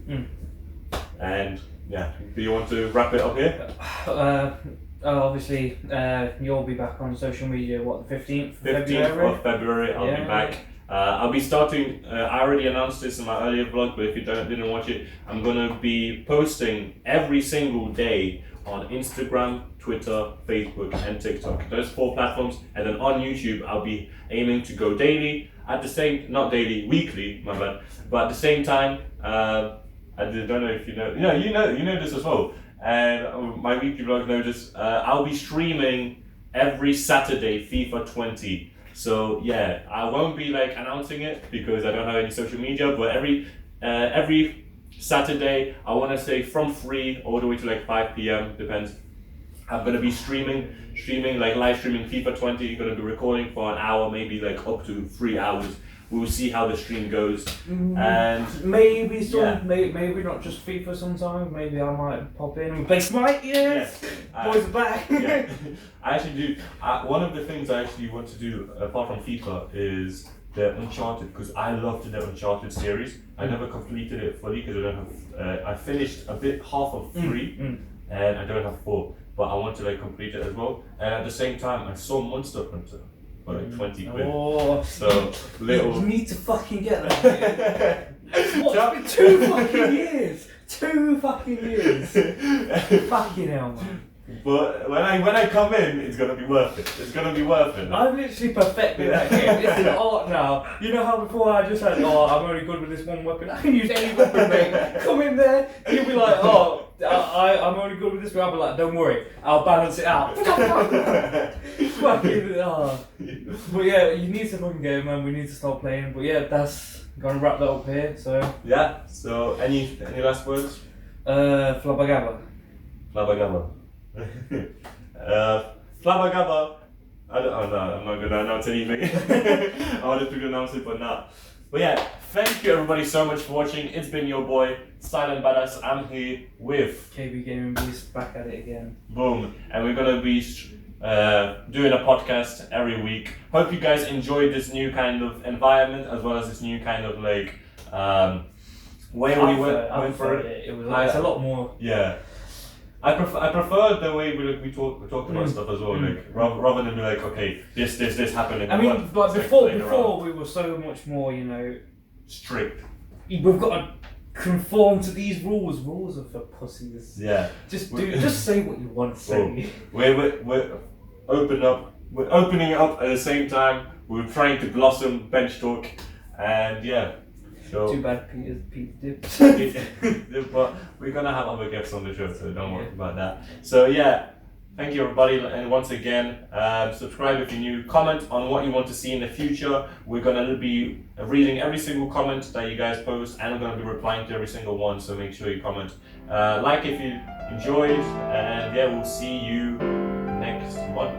And yeah, do you want to wrap it up here? Obviously, you'll be back on social media. What, the 15th? 15th of February, I'll be back. I'll be starting. I already announced this in my earlier vlog, but if you didn't watch it, I'm gonna be posting every single day on Instagram, Twitter, Facebook, and TikTok. Those 4 platforms, and then on YouTube, I'll be aiming to go daily. At the same, not daily, weekly, my bad. But at the same time, I don't know if you know. You know this as well. And my weekly vlog know this. I'll be streaming every Saturday FIFA 20. So yeah, I won't be like announcing it because I don't have any social media. But every Saturday, I want to say from 3 all the way to like 5 p.m. depends. I'm gonna be streaming like live streaming FIFA 20. Gonna be recording for an hour, maybe like up to 3 hours. We'll see how the stream goes, and maybe maybe not just FIFA sometimes. Maybe I might pop in and play Smite. Yes, boys are back. Yeah. I actually do. One of the things I actually want to do apart from FIFA is the Uncharted, because I loved the Uncharted series. I never completed it fully because I don't have. I finished half of 3, and I don't have 4. But I want to like complete it as well. And at the same time, I saw Monster Hunter for like 20 quid. Oh, so little. You need to fucking get that. What? It's been 2 fucking years. 2 fucking years. Fucking hell, man. But when I come in, it's gonna be worth it. It's gonna be worth it. I've literally perfected that game. It's an art now. You know how before I just had, I'm only good with this one weapon. I can use any weapon, mate. Come in there, you'll be like, I'm only good with this one. I'll be like, don't worry, I'll balance it out. Fucking, But yeah, you need to fucking go, man. We need to start playing. But yeah, that's gonna wrap that up here. So yeah. So any last words? Flabagabba. Flabagabba. Flabagabba. I'm not gonna announce anything. I wanted to announce it, but not. But yeah, thank you everybody so much for watching. It's been your boy Silent Badass. I'm here with KB Gaming Beast, back at it again. Boom, and we're gonna be doing a podcast every week. Hope you guys enjoyed this new kind of environment as well as this new kind of like way we went for it. It was like, it's a lot more. Yeah. I prefer the way we talked about stuff as well, like rather than be like, okay, this happened. I mean, but before we were so much more, strict. We've got to conform to these rules. Rules are for pussies. Yeah. Just say what you want to say. We're opening it up at the same time. We're trying to blossom bench talk, and yeah. So, too bad Peter's dipped. But we're gonna have other guests on the show, so don't worry about that. So yeah, thank you everybody, and once again, subscribe if you're new. Comment on what you want to see in the future. We're gonna be reading every single comment that you guys post, and I'm gonna be replying to every single one. So make sure you comment, like if you enjoyed, and yeah, we'll see you next month.